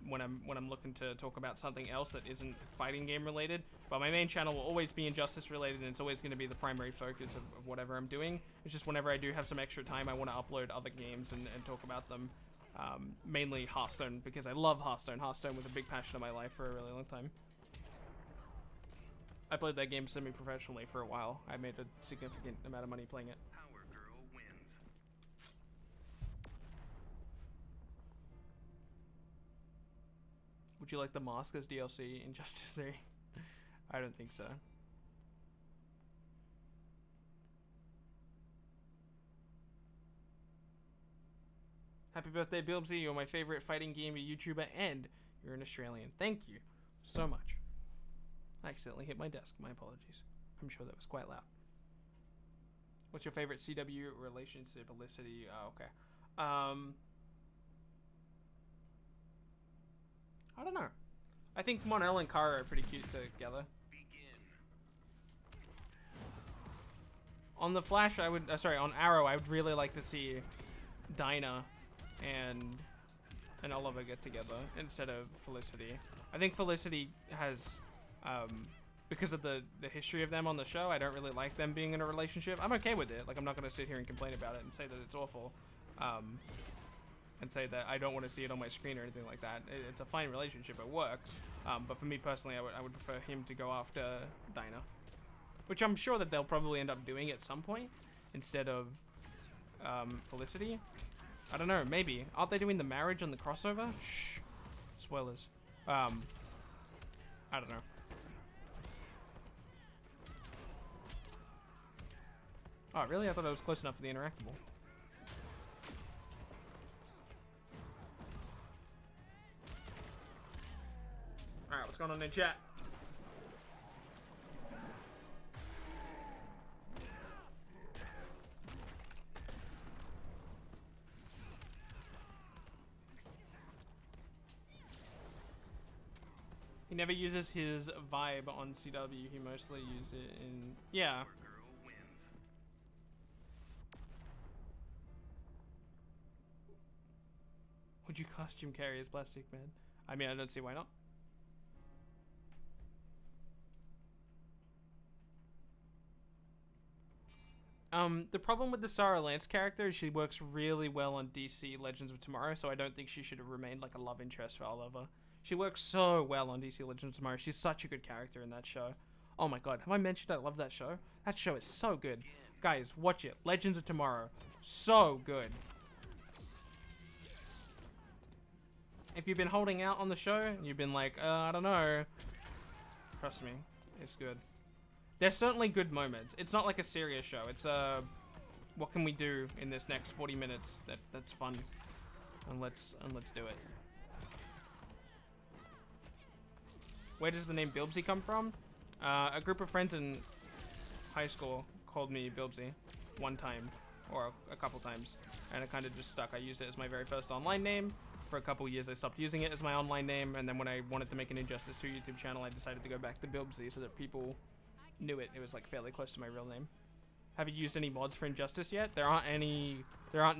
when I'm looking to talk about something else that isn't fighting game related. But my main channel will always be Injustice related, and it's always going to be the primary focus of whatever I'm doing. It's just whenever I do have some extra time, I want to upload other games and talk about them. Mainly Hearthstone, because I love Hearthstone. Hearthstone was a big passion of my life for a really long time. I played that game semi-professionally for a while. I made a significant amount of money playing it. Power Girl wins. Would you like the Mask as DLC in Justice 3? I don't think so. Happy birthday, Bilbsy. You're my favorite fighting game YouTuber, and you're an Australian. Thank you so much. I accidentally hit my desk. My apologies. I'm sure that was quite loud. What's your favorite CW relationship? Felicity? Oh, okay. I don't know. I think Mon-El and Kara are pretty cute together. Begin. On the Flash, I would... sorry, on Arrow, I would really like to see Dinah and Oliver get together instead of Felicity. I think Felicity has... because of the history of them on the show, I don't really like them being in a relationship. I'm okay with it. Like, I'm not going to sit here and complain about it and say that it's awful. And say that I don't want to see it on my screen or anything like that. It's a fine relationship. It works. But for me personally, I would prefer him to go after Dinah. Which I'm sure that they'll probably end up doing at some point instead of Felicity. I don't know. Maybe. Aren't they doing the marriage on the crossover? Shh. Spoilers. I don't know. Oh, really? I thought I was close enough for the interactable. Alright, what's going on in chat? He never uses his vibe on CW. He mostly uses it in... Yeah. Power Girl wins. Would you costume carry as Plastic Man? I mean, I don't see why not. The problem with the Sarah Lance character is she works really well on DC Legends of Tomorrow, so I don't think she should have remained like a love interest for Oliver. She works so well on DC Legends of Tomorrow. She's such a good character in that show. Oh my god, have I mentioned I love that show? That show is so good. Guys, watch it. Legends of Tomorrow. So good. If you've been holding out on the show, and you've been like, I don't know. Trust me, it's good. There's certainly good moments. It's not like a serious show. It's what can we do in this next 40 minutes that's fun? And let's do it. Where does the name Bilbsy come from? A group of friends in high school called me Bilbsy one time, or a couple times, and it kind of just stuck. I used it as my very first online name. For a couple years I stopped using it as my online name, and then when I wanted to make an Injustice 2 YouTube channel, I decided to go back to Bilbsy so that people knew it. It was like fairly close to my real name. Have you used any mods for Injustice yet? There aren't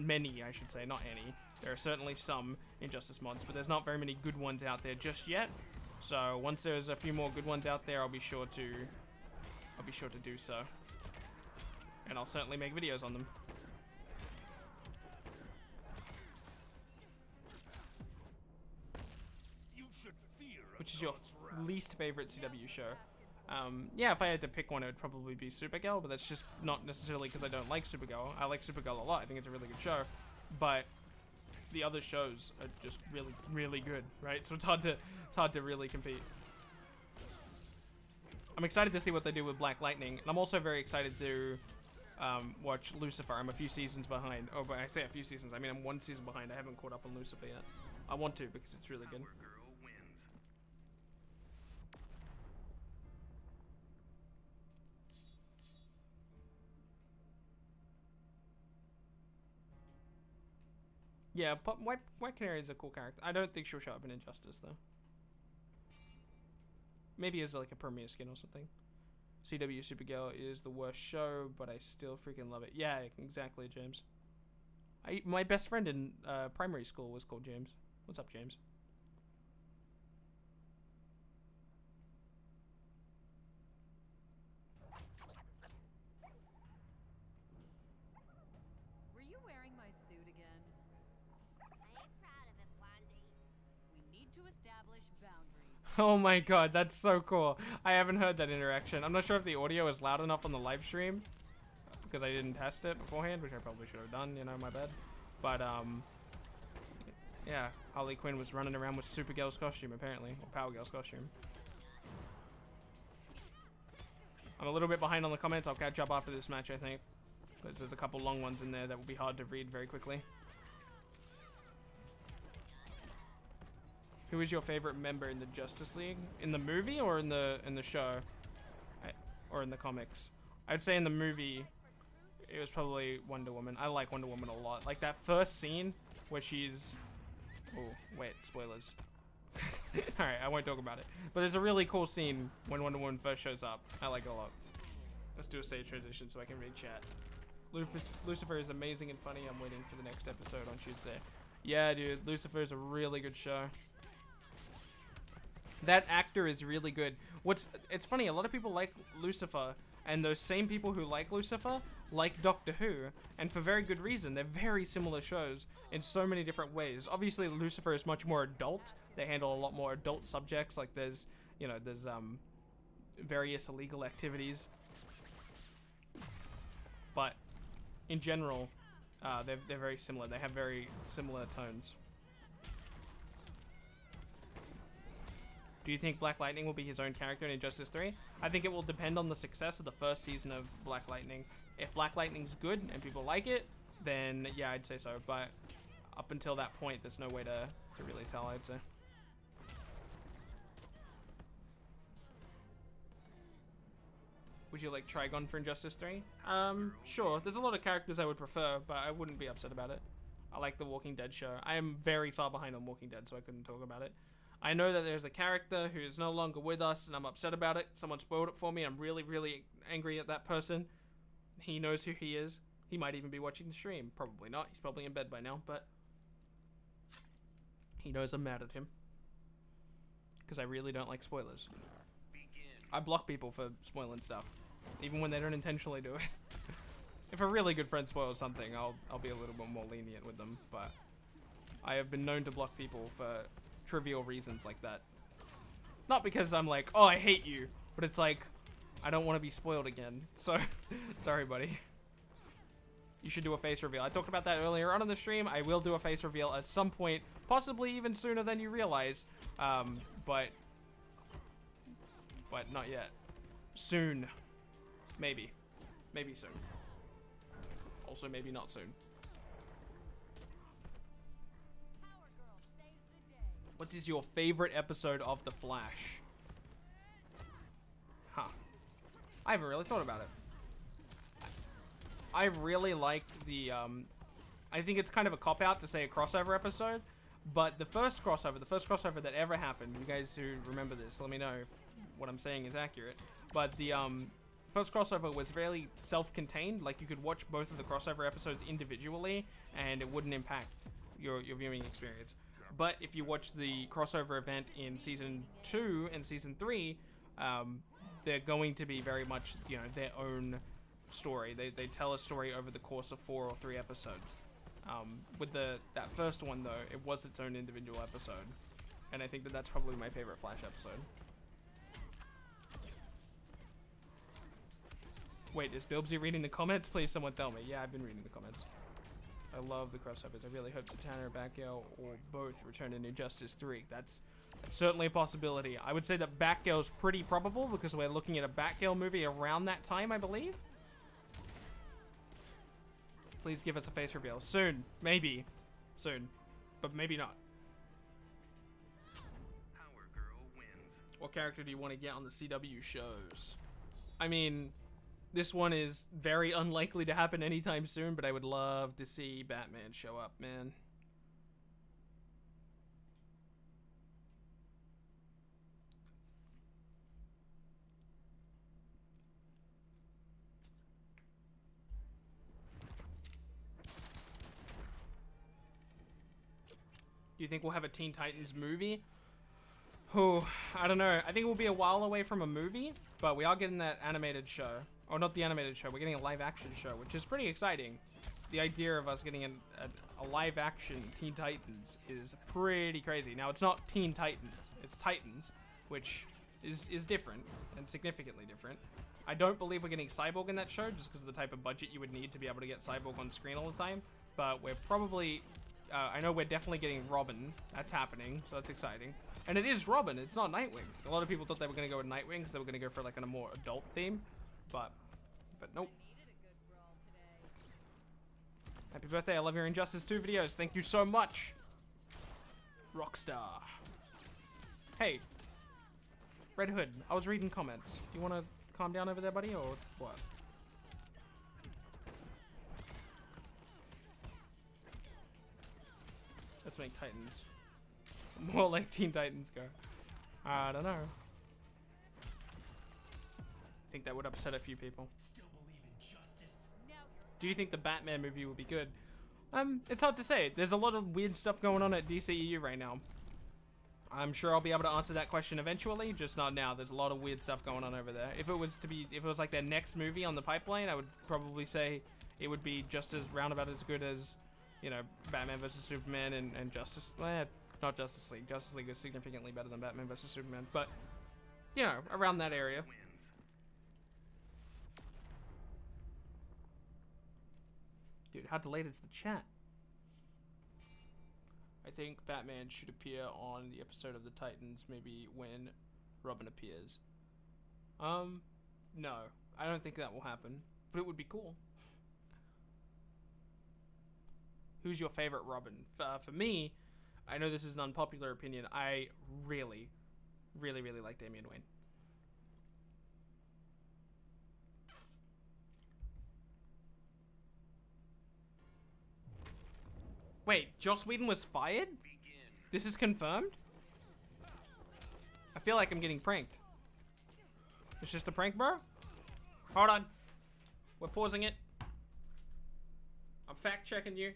many, I should say, not any. There are certainly some Injustice mods, but there's not very many good ones out there just yet. So once there's a few more good ones out there, I'll be sure to do so. And I'll certainly make videos on them. Which is your least favorite CW show? Yeah, if I had to pick one, it would probably be Supergirl, but that's just not necessarily because I don't like Supergirl. I like Supergirl a lot. I think it's a really good show, but the other shows are just really, really good, right? So it's hard to really compete. I'm excited to see what they do with Black Lightning, and I'm also very excited to watch Lucifer. I'm a few seasons behind. Oh, but I say a few seasons. I mean, I'm one season behind. I haven't caught up on Lucifer yet. I want to because it's really good. Yeah, but White Canary is a cool character. I don't think she'll show up in Injustice, though. Maybe as like a premiere skin or something. CW Supergirl is the worst show, but I still freaking love it. Yeah, exactly, James. My best friend in primary school was called James. What's up, James? Were you wearing my suit again? I ain't proud of it, Blondie. We need to establish boundaries. Oh my god, that's so cool. I haven't heard that interaction. I'm not sure if the audio is loud enough on the live stream because I didn't test it beforehand, which I probably should have done, you know, my bad. But yeah, Harley Quinn was running around with Supergirl's costume apparently, or Power Girl's costume. I'm a little bit behind on the comments. I'll catch up after this match, I think, because there's a couple long ones in there that will be hard to read very quickly. Who is your favorite member in the Justice League? In the movie or in the show? Or in the comics? I'd say in the movie, it was probably Wonder Woman. I like Wonder Woman a lot. Like that first scene where she's... Oh, wait, spoilers. Alright, I won't talk about it. But there's a really cool scene when Wonder Woman first shows up. I like it a lot. Let's do a stage transition so I can read chat. Lucifer is amazing and funny. I'm waiting for the next episode on Tuesday. Yeah, dude, Lucifer is a really good show. That actor is really good. It's funny, a lot of people like Lucifer, and those same people who like Lucifer like Doctor Who, and for very good reason. They're very similar shows in so many different ways. Obviously, Lucifer is much more adult. They handle a lot more adult subjects, like there's various illegal activities. But in general, they're very similar. They have very similar tones. Do you think Black Lightning will be his own character in Injustice 3? I think it will depend on the success of the first season of Black Lightning. If Black Lightning's good and people like it, then yeah, I'd say so. But up until that point, there's no way to really tell, I'd say. Would you like Trigon for Injustice 3? Sure. There's a lot of characters I would prefer, but I wouldn't be upset about it. I like the Walking Dead show. I am very far behind on Walking Dead, so I couldn't talk about it. I know that there's a character who is no longer with us, and I'm upset about it. Someone spoiled it for me. I'm really, really angry at that person. He knows who he is. He might even be watching the stream. Probably not. He's probably in bed by now, but he knows I'm mad at him. Because I really don't like spoilers. I block people for spoiling stuff, even when they don't intentionally do it. If a really good friend spoils something, I'll be a little bit more lenient with them, but I have been known to block people for trivial reasons like that. Not because I'm like, oh, I hate you, but it's like, I don't want to be spoiled again. So, sorry, buddy. You should do a face reveal. I talked about that earlier on in the stream. I will do a face reveal at some point, possibly even sooner than you realize, but not yet. Soon. Maybe. Maybe soon. Also, maybe not soon. What is your favorite episode of The Flash? Huh. I haven't really thought about it. I really liked the, I think it's kind of a cop-out to say a crossover episode, but the first crossover that ever happened, you guys who remember this, let me know if what I'm saying is accurate, but the, first crossover was fairly self-contained, like you could watch both of the crossover episodes individually, and it wouldn't impact your viewing experience. But if you watch the crossover event in Season 2 and Season 3, they're going to be very much, you know, their own story. They tell a story over the course of 4 or 3 episodes. With that first one, though, it was its own individual episode. And I think that that's probably my favorite Flash episode. Wait, is Bilbsy reading the comments? Please, someone tell me. Yeah, I've been reading the comments. I love the crossovers. I really hope Zatanna, Batgirl, or both return in Injustice 3. That's certainly a possibility. I would say that Batgirl's pretty probable because we're looking at a Batgirl movie around that time, I believe. Please give us a face reveal. Soon. Maybe. Soon. But maybe not. Power Girl wins. What character do you want to get on the CW shows? I mean, this one is very unlikely to happen anytime soon, but I would love to see Batman show up, man. Do you think we'll have a Teen Titans movie? Oh, I don't know. I think we'll be a while away from a movie, but we are getting that animated show. Or not the animated show, we're getting a live action show, which is pretty exciting. The idea of us getting a live action Teen Titans is pretty crazy. Now, it's not Teen Titans, it's Titans, which is different and significantly different. I don't believe we're getting Cyborg in that show just because of the type of budget you would need to be able to get Cyborg on screen all the time. But we're probably, I know we're definitely getting Robin. That's happening, so that's exciting. And it is Robin, it's not Nightwing. A lot of people thought they were going to go with Nightwing because they were going to go for like a more adult theme. But nope. Happy birthday, I love your Injustice 2 videos. Thank you so much. Rockstar. Hey. Red Hood, I was reading comments. You want to calm down over there, buddy, or what? Let's make Titans. More like Teen Titans go. I don't know. I think that would upset a few people. Do you think the Batman movie will be good? It's hard to say. There's a lot of weird stuff going on at DCEU right now. I'm sure I'll be able to answer that question eventually, just not now. There's a lot of weird stuff going on over there. If it was like their next movie on the pipeline, I would probably say it would be just as roundabout as good as, you know, Batman vs Superman and Justice. Not Justice League. Justice League is significantly better than Batman vs Superman, but you know, around that area. Dude, how delayed is the chat? I think Batman should appear on the episode of the Titans, maybe when Robin appears. No. I don't think that will happen, but it would be cool. Who's your favorite Robin? For me, I know this is an unpopular opinion, I really, really, really like Damian Wayne. Wait, Joss Whedon was fired? This is confirmed? I feel like I'm getting pranked. It's just a prank, bro? Hold on. We're pausing it. I'm fact checking you.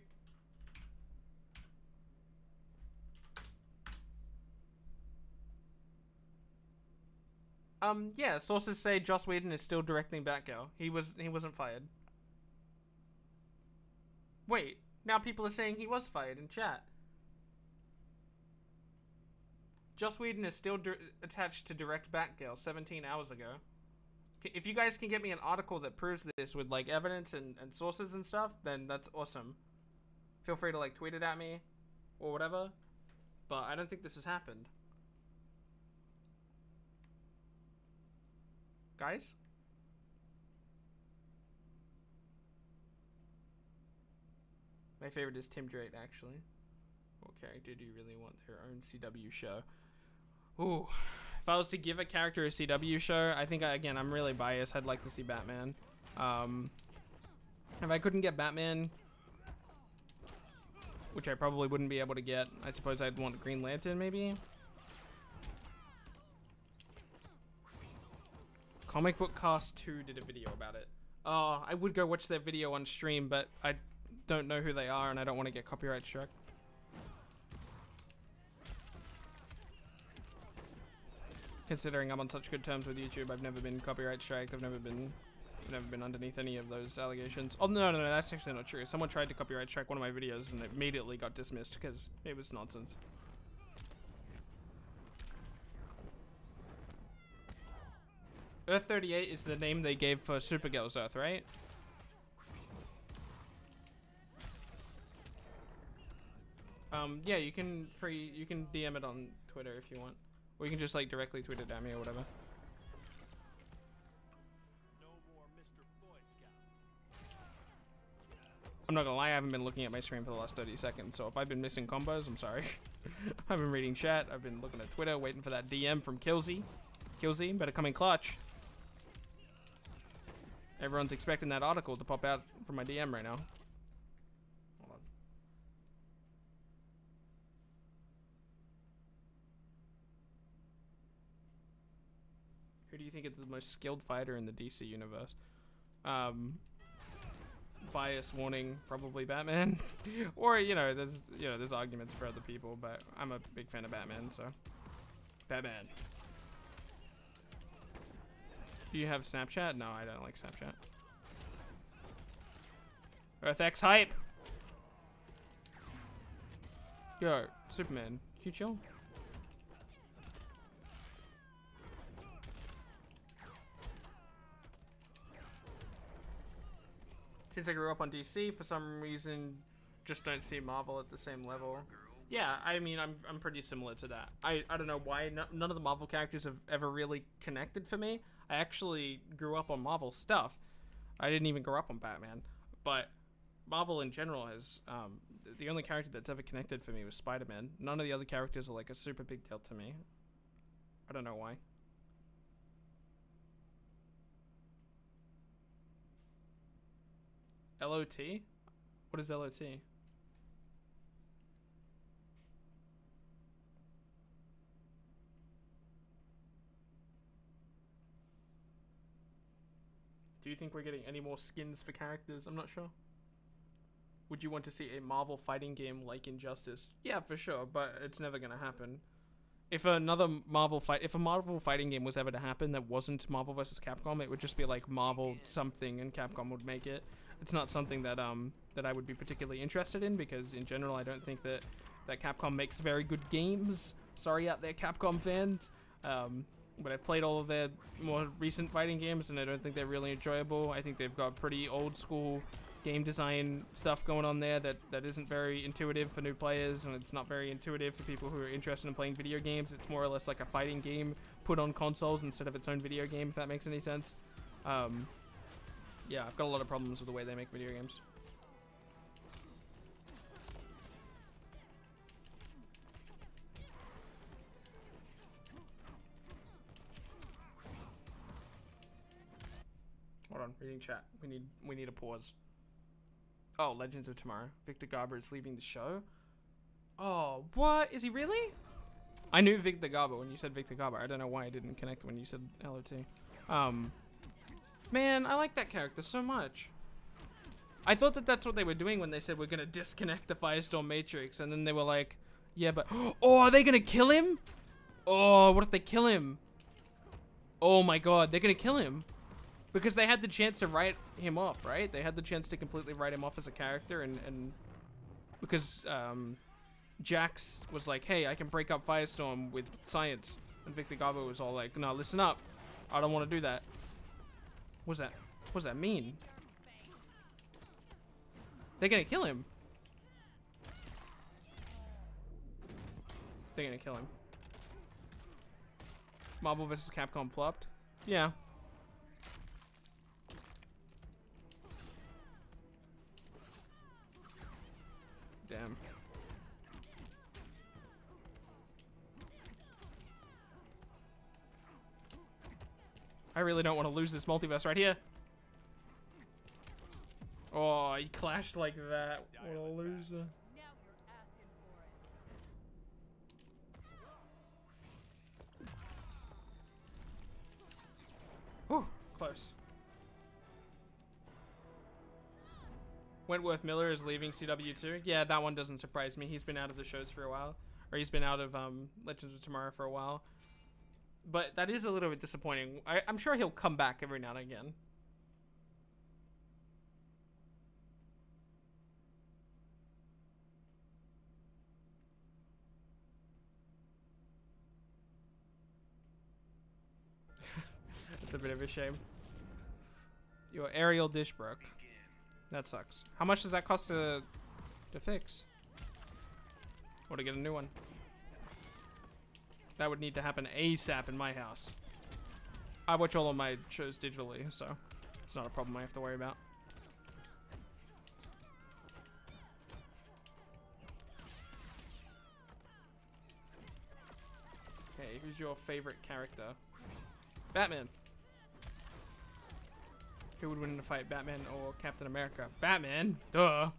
Yeah, sources say Joss Whedon is still directing Batgirl. He wasn't fired. Wait, now people are saying he was fired in chat. Joss Whedon is still attached to direct Batgirl 17 hours ago. If you guys can get me an article that proves this with like evidence and sources and stuff, then that's awesome. Feel free to like tweet it at me or whatever. But I don't think this has happened. Guys? My favorite is Tim Drake, actually. What character do you really want their own CW show? Ooh. If I was to give a character a CW show, I think, again, I'm really biased. I'd like to see Batman. If I couldn't get Batman, which I probably wouldn't be able to get, I suppose I'd want Green Lantern, maybe? Comic Book Cast 2 did a video about it. Oh, I would go watch their video on stream, but I don't know who they are, and I don't want to get copyright struck. Considering I'm on such good terms with YouTube, I've never been copyright strike. I've never been underneath any of those allegations. Oh no, that's actually not true. Someone tried to copyright strike one of my videos and it immediately got dismissed because it was nonsense. Earth 38 is the name they gave for Supergirl's Earth, right? Yeah, you can DM it on Twitter if you want. Or you can just like directly tweet it at me or whatever. No more Mr. Boy Scout. I'm not gonna lie, I haven't been looking at my stream for the last 30 seconds, so if I've been missing combos, I'm sorry. I've been reading chat, I've been looking at Twitter, waiting for that DM from Killsy. Killsy, better come in clutch. Everyone's expecting that article to pop out from my DM right now. Hold on. Who do you think is the most skilled fighter in the DC universe? Bias warning, probably Batman. Or, there's arguments for other people, but I'm a big fan of Batman, so. Batman. Do you have Snapchat? No, I don't like Snapchat. Earth X hype! Yo, Superman, can you chill? Since I grew up on DC, for some reason, just don't see Marvel at the same level. Yeah, I mean, I'm pretty similar to that. I don't know why none of the Marvel characters have ever really connected for me. I actually grew up on Marvel stuff. I didn't even grow up on Batman. But Marvel in general has, the only character that's ever connected for me was Spider-Man. None of the other characters are like a super big deal to me. I don't know why. LOT? What is LOT? Do you think we're getting any more skins for characters? I'm not sure. Would you want to see a Marvel fighting game like Injustice? Yeah, for sure, but it's never gonna happen. If a Marvel fighting game was ever to happen that wasn't Marvel vs. Capcom, it would just be like Marvel something and Capcom would make it. It's not something that that I would be particularly interested in, because in general I don't think that Capcom makes very good games. Sorry out there, Capcom fans. But I've played all of their more recent fighting games and I don't think they're really enjoyable. I think they've got pretty old school game design stuff going on there that isn't very intuitive for new players, and it's not very intuitive for people who are interested in playing video games. It's more or less like a fighting game put on consoles instead of its own video game, if that makes any sense. Yeah, I've got a lot of problems with the way they make video games. Hold on, reading chat. We need a pause. Oh, Legends of Tomorrow. Victor Garber is leaving the show. Oh, what? Is he really? I knew Victor Garber when you said Victor Garber. I don't know why I didn't connect when you said LOT. Man, I like that character so much. I thought that that's what they were doing when they said we're gonna disconnect the Firestorm Matrix, and then they were like, yeah, but oh, are they gonna kill him? Oh, what if they kill him? Oh my god, they're gonna kill him. Because they had the chance to write him off, right? They had the chance to completely write him off as a character, and because Jax was like, hey, I can break up Firestorm with science. And Victor Garbo was all like, no, listen up. I don't want to do that. What's that? What does that mean? They're gonna kill him. They're gonna kill him. Marvel vs. Capcom flopped. Yeah. Damn. I really don't want to lose this multiverse right here. Oh, he clashed like that. What a loser. Now you're asking for it. Whew, close. Wentworth Miller is leaving CW2. Yeah, that one doesn't surprise me. He's been out of the shows for a while. Or he's been out of Legends of Tomorrow for a while. But that is a little bit disappointing. I'm sure he'll come back every now and again. It's a bit of a shame. Your aerial dish broke. That sucks. How much does that cost to fix? Or to get a new one? That would need to happen ASAP in my house. I watch all of my shows digitally, so it's not a problem I have to worry about. Okay, who's your favorite character? Batman. Who would win in a fight, Batman or Captain America? Batman, duh.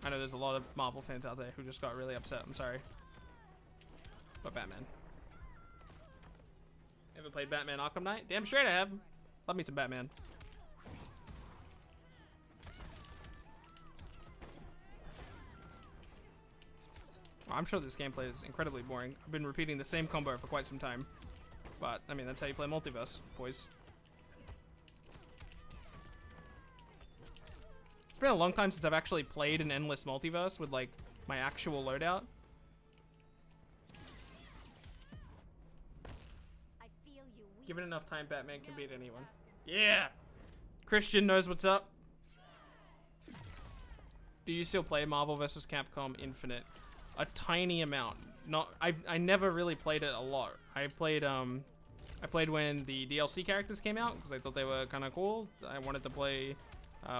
I know there's a lot of Marvel fans out there who just got really upset. I'm sorry. But Batman. Ever played Batman Arkham Knight? Damn straight I have. Love me some Batman. Well, I'm sure this gameplay is incredibly boring. I've been repeating the same combo for quite some time. But, I mean, that's how you play multiverse, boys. It's been a long time since I've actually played an endless multiverse with, like, my actual loadout. Given enough time, Batman can beat anyone. Yeah! Christian knows what's up. Do you still play Marvel vs. Capcom Infinite? A tiny amount. I never really played it a lot. I played when the DLC characters came out because I thought they were kind of cool. I wanted to play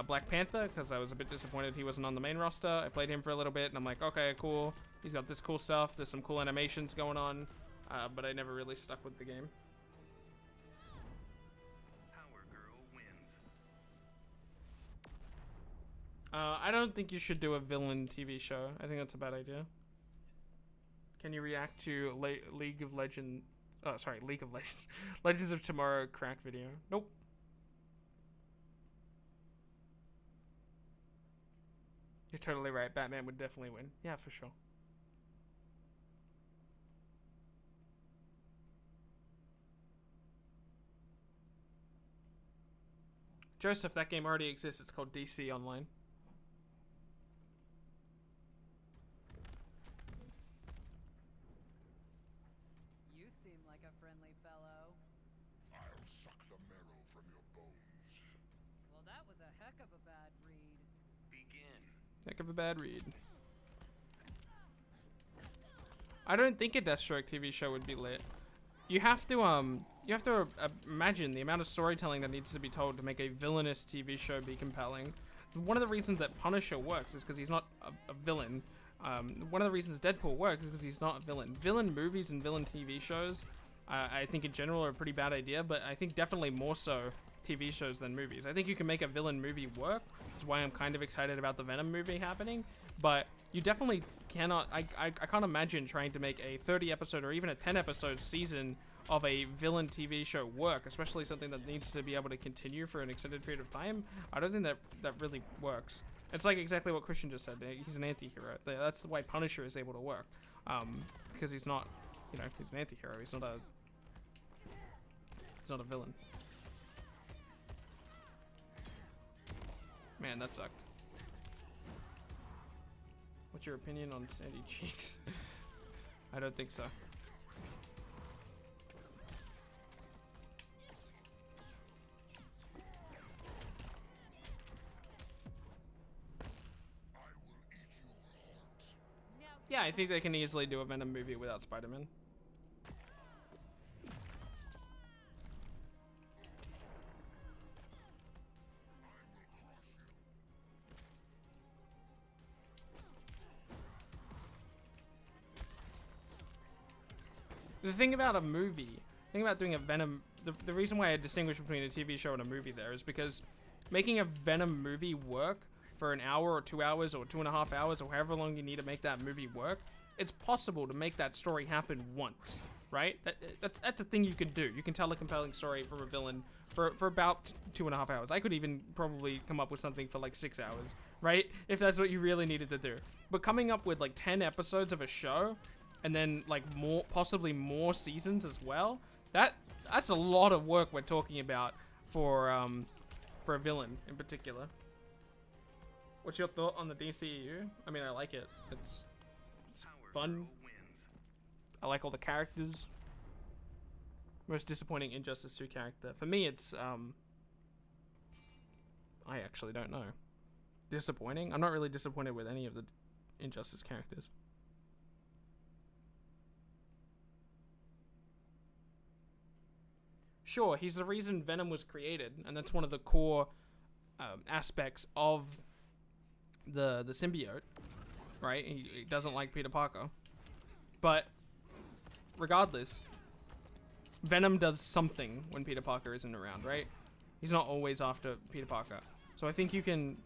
Black Panther because I was a bit disappointed he wasn't on the main roster. I played him for a little bit and I'm like, okay, cool. He's got this cool stuff. There's some cool animations going on, but I never really stuck with the game. I don't think you should do a villain TV show. I think that's a bad idea. Can you react to League of Legends? Oh, sorry, League of Legends. Legends of Tomorrow crack video. Nope. You're totally right. Batman would definitely win. Yeah, for sure. Joseph, that game already exists. It's called DC Online. Heck of a bad read. I don't think a Deathstroke TV show would be lit. You have to imagine the amount of storytelling that needs to be told to make a villainous TV show be compelling. One of the reasons that Punisher works is because he's not a villain. One of the reasons Deadpool works is because he's not a villain. Villain movies and villain TV shows, I think in general are a pretty bad idea, but I think definitely more so TV shows than movies. I think you can make a villain movie work, which is why I'm kind of excited about the Venom movie happening, but you definitely cannot, I can't imagine trying to make a 30 episode or even a 10 episode season of a villain TV show work, especially something that needs to be able to continue for an extended period of time. I don't think that really works. It's like exactly what Christian just said. He's an anti-hero. That's why Punisher is able to work, because he's not, you know, he's an anti-hero. He's not a It's not a villain. Man, that sucked. What's your opinion on Sandy Cheeks? I don't think so. Yeah, I think they can easily do a Venom movie without Spider-Man. The thing about a movie, the thing about doing a Venom, the reason why I distinguish between a TV show and a movie there is because making a Venom movie work for an hour or 2 hours or 2.5 hours or however long you need to make that movie work, it's possible to make that story happen once, right? That's a thing you can do. You can tell a compelling story from a villain for about 2.5 hours. I could even probably come up with something for like 6 hours, right? If that's what you really needed to do. But coming up with like 10 episodes of a show and then like possibly more seasons as well, that's a lot of work we're talking about for a villain in particular. What's your thought on the DCEU? I mean, I like it. It's fun. I like all the characters. Most disappointing Injustice 2 character. For me, it's, I actually don't know. Disappointing? I'm not really disappointed with any of the Injustice characters. Sure, he's the reason Venom was created, and that's one of the core aspects of the symbiote, right? He doesn't like Peter Parker. But regardless, Venom does something when Peter Parker isn't around, right? He's not always after Peter Parker. So I think you can,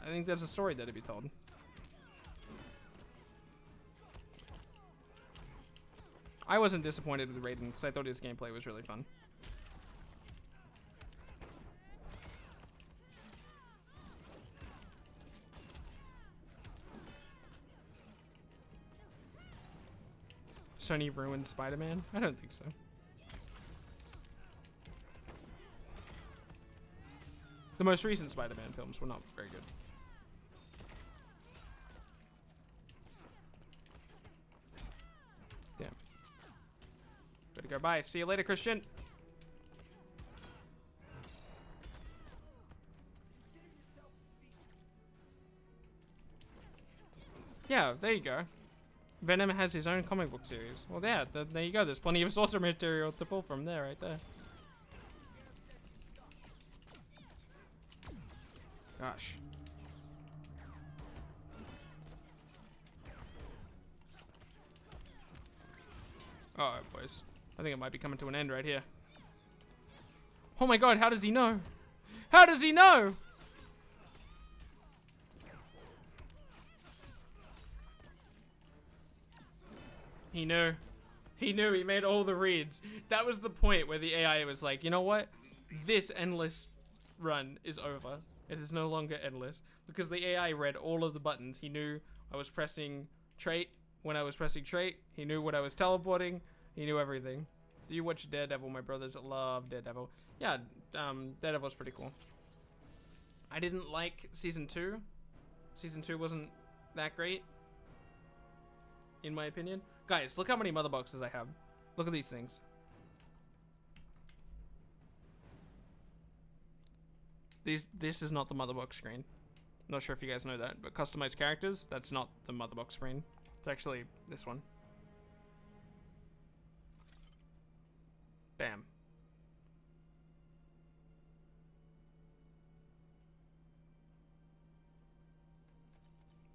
I think there's a story there to be told. I wasn't disappointed with Raiden because I thought his gameplay was really fun. Sony ruined Spider-Man? I don't think so. The most recent Spider-Man films were not very good. Damn. Gotta go. Bye. See you later, Christian. Yeah, there you go. Venom has his own comic book series. Well, there you go. There's plenty of source material to pull from there, right there. Gosh. Alright, boys. I think it might be coming to an end right here. Oh my god, how does he know? How does he know? He knew. He knew. He made all the reads. That was the point where the AI was like, you know what? This endless run is over. It is no longer endless. Because the AI read all of the buttons. He knew I was pressing trait when I was pressing trait. He knew what I was teleporting. He knew everything. Do you watch Daredevil? My brothers love Daredevil. Yeah, Daredevil's pretty cool. I didn't like season 2. Season 2 wasn't that great, in my opinion. Guys, look how many mother boxes I have. Look at these things. This is not the mother box screen. Not sure if you guys know that, but customized characters, that's not the mother box screen. It's actually this one. Bam.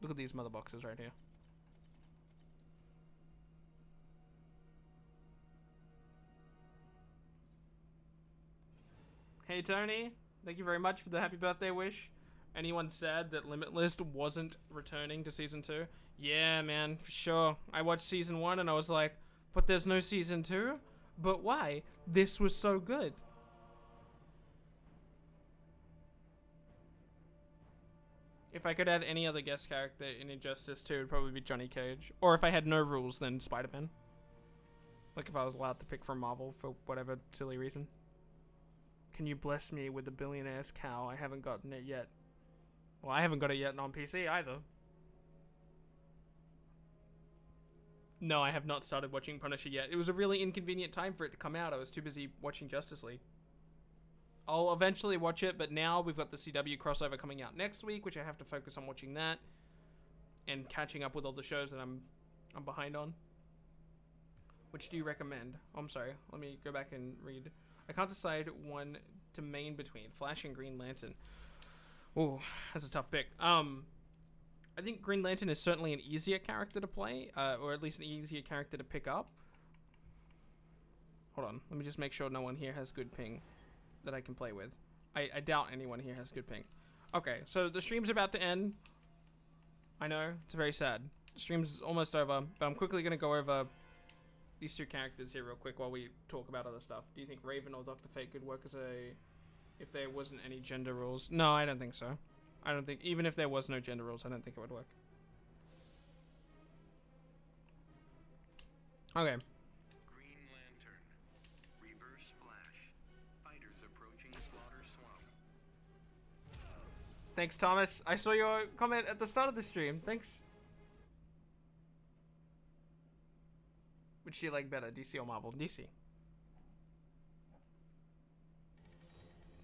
Look at these mother boxes right here. Hey Tony, thank you very much for the happy birthday wish. Anyone sad that Limitless wasn't returning to season 2? Yeah, man, for sure. I watched season 1 and I was like, but there's no season 2? But why? This was so good. If I could add any other guest character in Injustice 2, it would probably be Johnny Cage. Or if I had no rules, then Spider-Man. Like if I was allowed to pick from Marvel for whatever silly reason. Can you bless me with the billionaire's cow? I haven't gotten it yet. Well, I haven't got it yet on PC either. No, I have not started watching Punisher yet. It was a really inconvenient time for it to come out. I was too busy watching Justice League. I'll eventually watch it, but now we've got the CW crossover coming out next week, which I have to focus on watching that and catching up with all the shows that I'm behind on. Which do you recommend? Oh, I'm sorry. Let me go back and read. I can't decide one to main between Flash and Green Lantern. Ooh, that's a tough pick. I think Green Lantern is certainly an easier character to play, or at least an easier character to pick up. Hold on, let me just make sure no one here has good ping that I can play with. I doubt anyone here has good ping. Okay, so the stream's about to end. I know, it's very sad. The stream's almost over, but I'm quickly going to go over these two characters here real quick while we talk about other stuff. Do you think Raven or Dr. Fate could work as a... if there wasn't any gender rules? No, I don't think so. I don't think... even if there was no gender rules, I don't think it would work. Okay. Green Lantern. Reverse Flash. Fighters approaching Slaughter Swamp. Thanks, Thomas. I saw your comment at the start of the stream. Thanks. Which do you like better, DC or Marvel? DC.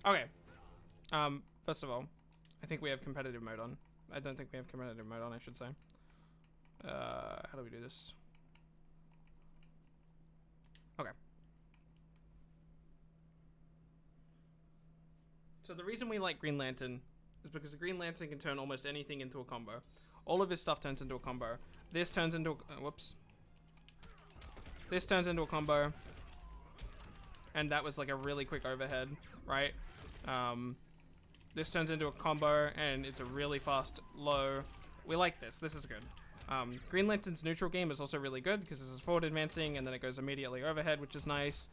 Okay. First of all, I think we have competitive mode on. I don't think we have competitive mode on, I should say. How do we do this? Okay. So the reason we like Green Lantern is because the Green Lantern can turn almost anything into a combo. All of his stuff turns into a combo. This turns into a... whoops. This turns into a combo. And that was like a really quick overhead, right? This turns into a combo, and it's a really fast low. We like this. This is good. Green Lantern's neutral game is also really good because this is forward advancing, and then it goes immediately overhead, which is nice.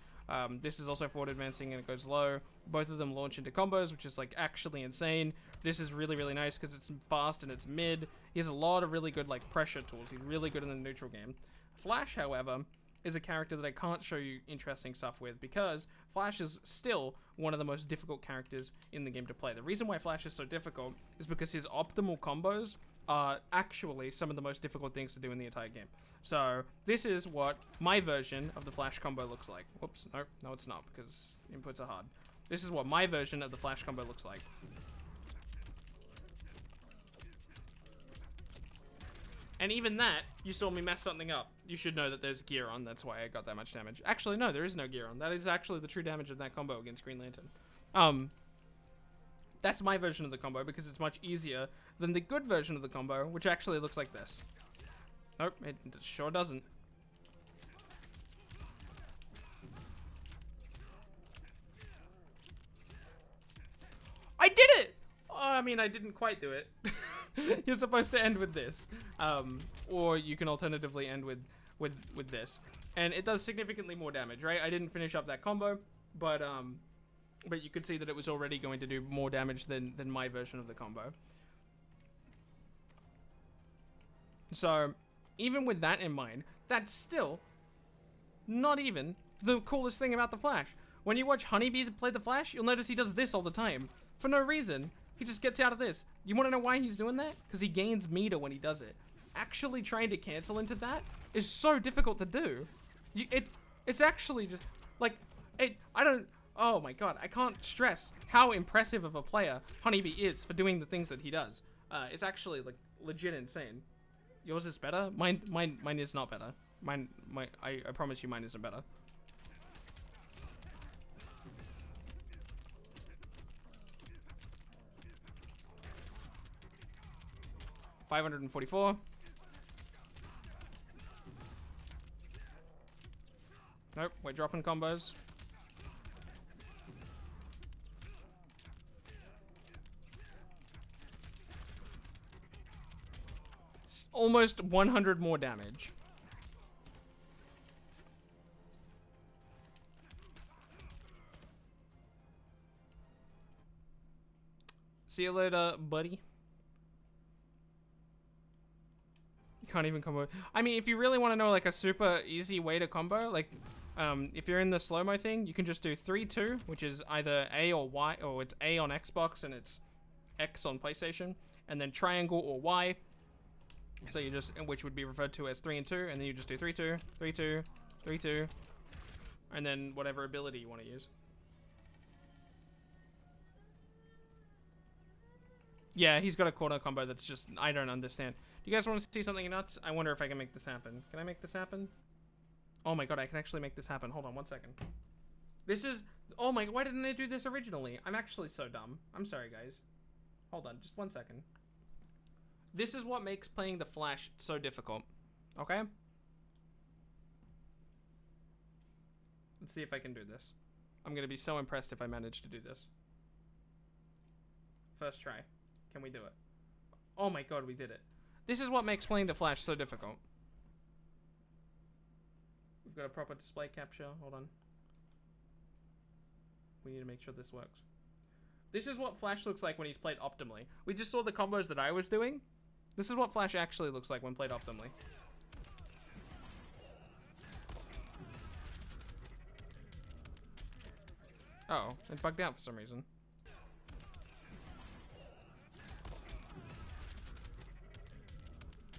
This is also forward advancing, and it goes low. Both of them launch into combos, which is like actually insane. This is really, really nice because it's fast and it's mid. He has a lot of really good like pressure tools. He's really good in the neutral game. Flash, however, is a character that I can't show you interesting stuff with because Flash is still one of the most difficult characters in the game to play. The reason why Flash is so difficult is because his optimal combos are actually some of the most difficult things to do in the entire game. So this is what my version of the Flash combo looks like. Whoops, no it's not because inputs are hard. This is what my version of the Flash combo looks like. And even that, you saw me mess something up. You should know that there's gear on, that's why I got that much damage. Actually, no, there is no gear on. That is actually the true damage of that combo against Green Lantern. That's my version of the combo because it's much easier than the good version of the combo, which actually looks like this. Nope, it sure doesn't. I did it! Oh, I mean, I didn't quite do it. You're supposed to end with this, or you can alternatively end with this, and it does significantly more damage, right? I didn't finish up that combo, but you could see that it was already going to do more damage than my version of the combo. So even with that in mind, that's still not even the coolest thing about the Flash. When you watch Honeybee play the Flash, you'll notice he does this all the time for no reason. He just gets out of this. You want to know why he's doing that? Because he gains meter when he does it. Actually trying to cancel into that is so difficult to do. It's actually just, like, I don't, oh my god, I can't stress how impressive of a player Honeybee is for doing the things that he does. It's actually, like, legit insane. Yours is better? Mine is not better. I promise you mine isn't better. $544. Nope, we're dropping combos. It's almost 100 more damage. See you later, buddy. Can't even combo. I mean, if you really want to know like a super easy way to combo, like If you're in the slow-mo thing, you can just do 3-2, which is either A or Y, or it's A on Xbox and it's X on PlayStation, and then triangle or Y. So you just, which would be referred to as 3 and 2, and then you just do 3-2, 3-2, 3-2, and then whatever ability you want to use. Yeah, he's got a corner combo that's just, I don't understand. Do you guys want to see something nuts? I wonder if I can make this happen. Can I make this happen? Oh my god, I can actually make this happen. Hold on 1 second. This is, oh my, why didn't I do this originally? I'm actually so dumb. I'm sorry, guys. Hold on, just 1 second. This is what makes playing the Flash so difficult. Okay? Let's see if I can do this. I'm gonna be so impressed if I manage to do this. First try. Can we do it? Oh my god, we did it. This is what makes playing the Flash so difficult. We've got a proper display capture. Hold on. We need to make sure this works. This is what Flash looks like when he's played optimally. We just saw the combos that I was doing. This is what Flash actually looks like when played optimally. Oh, it bugged out for some reason.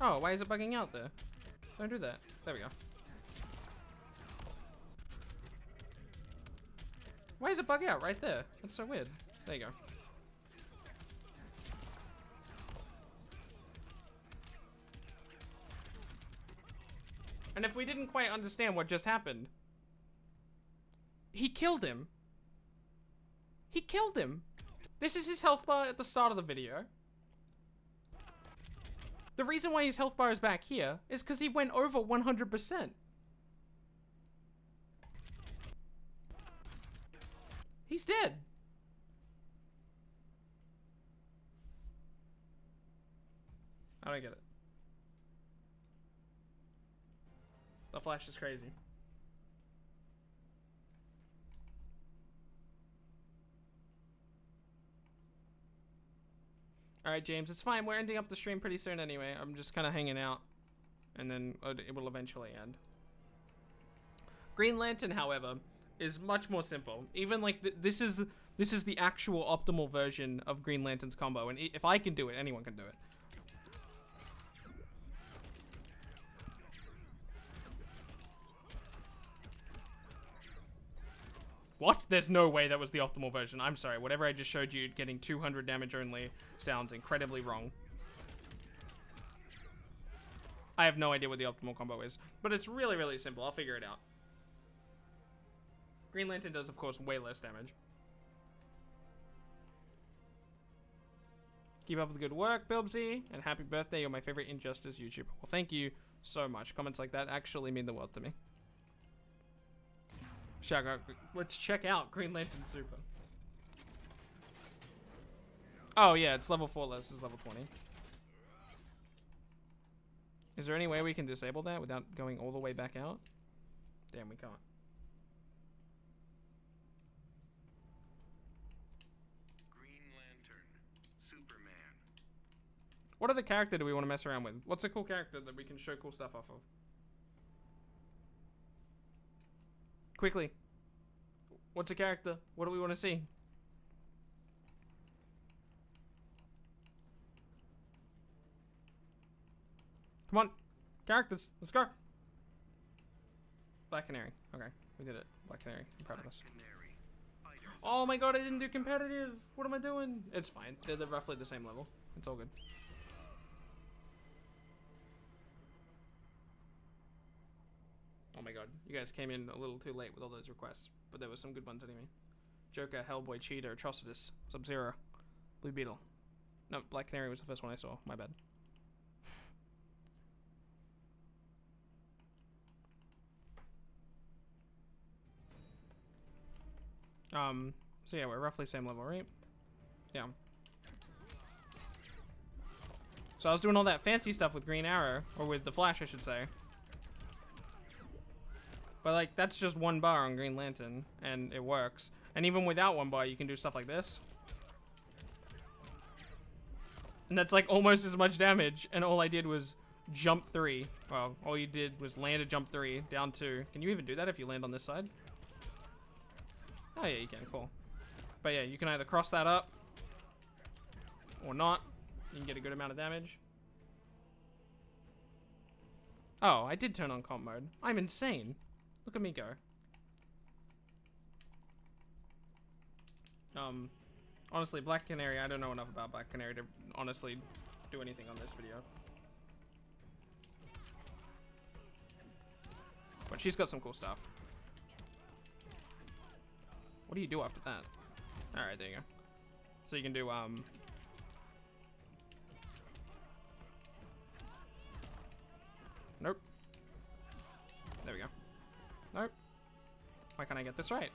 Oh, why is it bugging out there? Don't do that. There we go. Why does it bug out right there? That's so weird. There you go. And if we didn't quite understand what just happened, he killed him. He killed him. This is his health bar at the start of the video. The reason why his health bar is back here is because he went over 100%. He's dead. I don't get it. The Flash is crazy. Alright, James, it's fine. We're ending up the stream pretty soon anyway. I'm just kind of hanging out. And then it will eventually end. Green Lantern, however, is much more simple. Even like, this is the actual optimal version of Green Lantern's combo. And if I can do it, anyone can do it. What? There's no way that was the optimal version. I'm sorry. Whatever I just showed you, getting 200 damage only sounds incredibly wrong. I have no idea what the optimal combo is, but it's really, really simple. I'll figure it out. Green Lantern does, of course, way less damage. Keep up with the good work, Bilbsy, and happy birthday. You're my favorite Injustice YouTuber. Well, thank you so much. Comments like that actually mean the world to me. Let's check out Green Lantern Super. Oh yeah, it's level 4, this is level 20. Is there any way we can disable that without going all the way back out? Damn, we can't. Green Lantern, Superman. What other character do we want to mess around with? What's a cool character that we can show cool stuff off of? Quickly. What's a character? What do we want to see? Come on. Characters. Let's go. Black Canary. Okay. We did it. Black Canary. I'm proud of us. Oh my god, I didn't do competitive. What am I doing? It's fine. They're roughly the same level. It's all good. Oh my god, you guys came in a little too late with all those requests, but there were some good ones anyway. Joker, Hellboy, Cheetah, Atrocitus, Sub-Zero, Blue Beetle. No, Black Canary was the first one I saw. My bad. So yeah, we're roughly same level, right? Yeah. So I was doing all that fancy stuff with Green Arrow, or with the Flash, I should say. But like, that's just one bar on Green Lantern, and it works. And even without one bar, you can do stuff like this. And that's like almost as much damage, and all I did was jump 3. Well, all you did was land a jump 3, down 2. Can you even do that if you land on this side? Oh yeah, you can, cool. But yeah, you can either cross that up or not. You can get a good amount of damage. Oh, I did turn on comp mode. I'm insane. Look at me go. Honestly, Black Canary, I don't know enough about Black Canary to honestly do anything on this video. But she's got some cool stuff. What do you do after that? Alright, there you go. So you can do, nope. There we go. Nope. Why can't I get this right?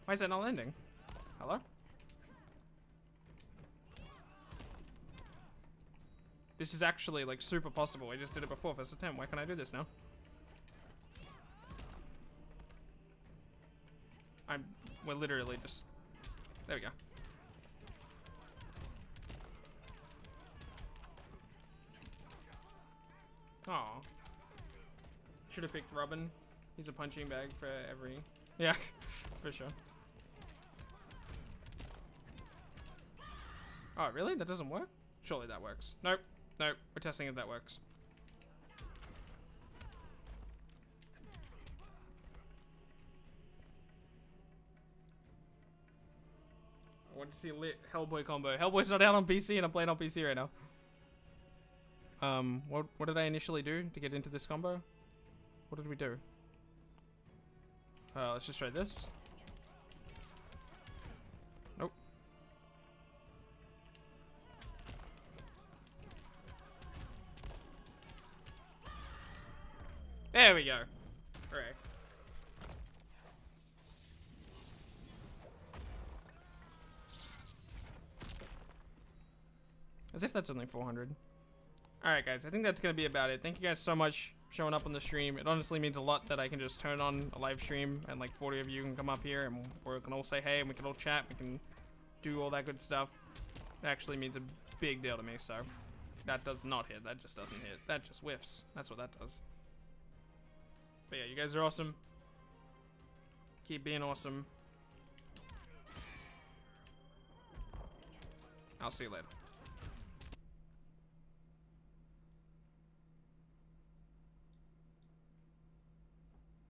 Why is that not landing? Hello? This is actually, like, super possible. I just did it before, first attempt. Why can't I do this now? We're literally just... There we go. Aw. Should have picked Robin. He's a punching bag for every... Yeah, for sure. Oh, really? That doesn't work? Surely that works. Nope. Nope. We're testing if that works. I want to see a lit Hellboy combo. Hellboy's not out on PC and I'm playing on PC right now. What did I initially do to get into this combo? What did we do? Let's just try this. Nope. There we go. Alright. As if that's only 400. Alright guys, I think that's going to be about it. Thank you guys so much for showing up on the stream. It honestly means a lot that I can just turn on a live stream and like 40 of you can come up here and we can all say hey and we can all chat. We can do all that good stuff. It actually means a big deal to me, so that does not hit. That just doesn't hit. That just whiffs. That's what that does. But yeah, you guys are awesome. Keep being awesome. I'll see you later.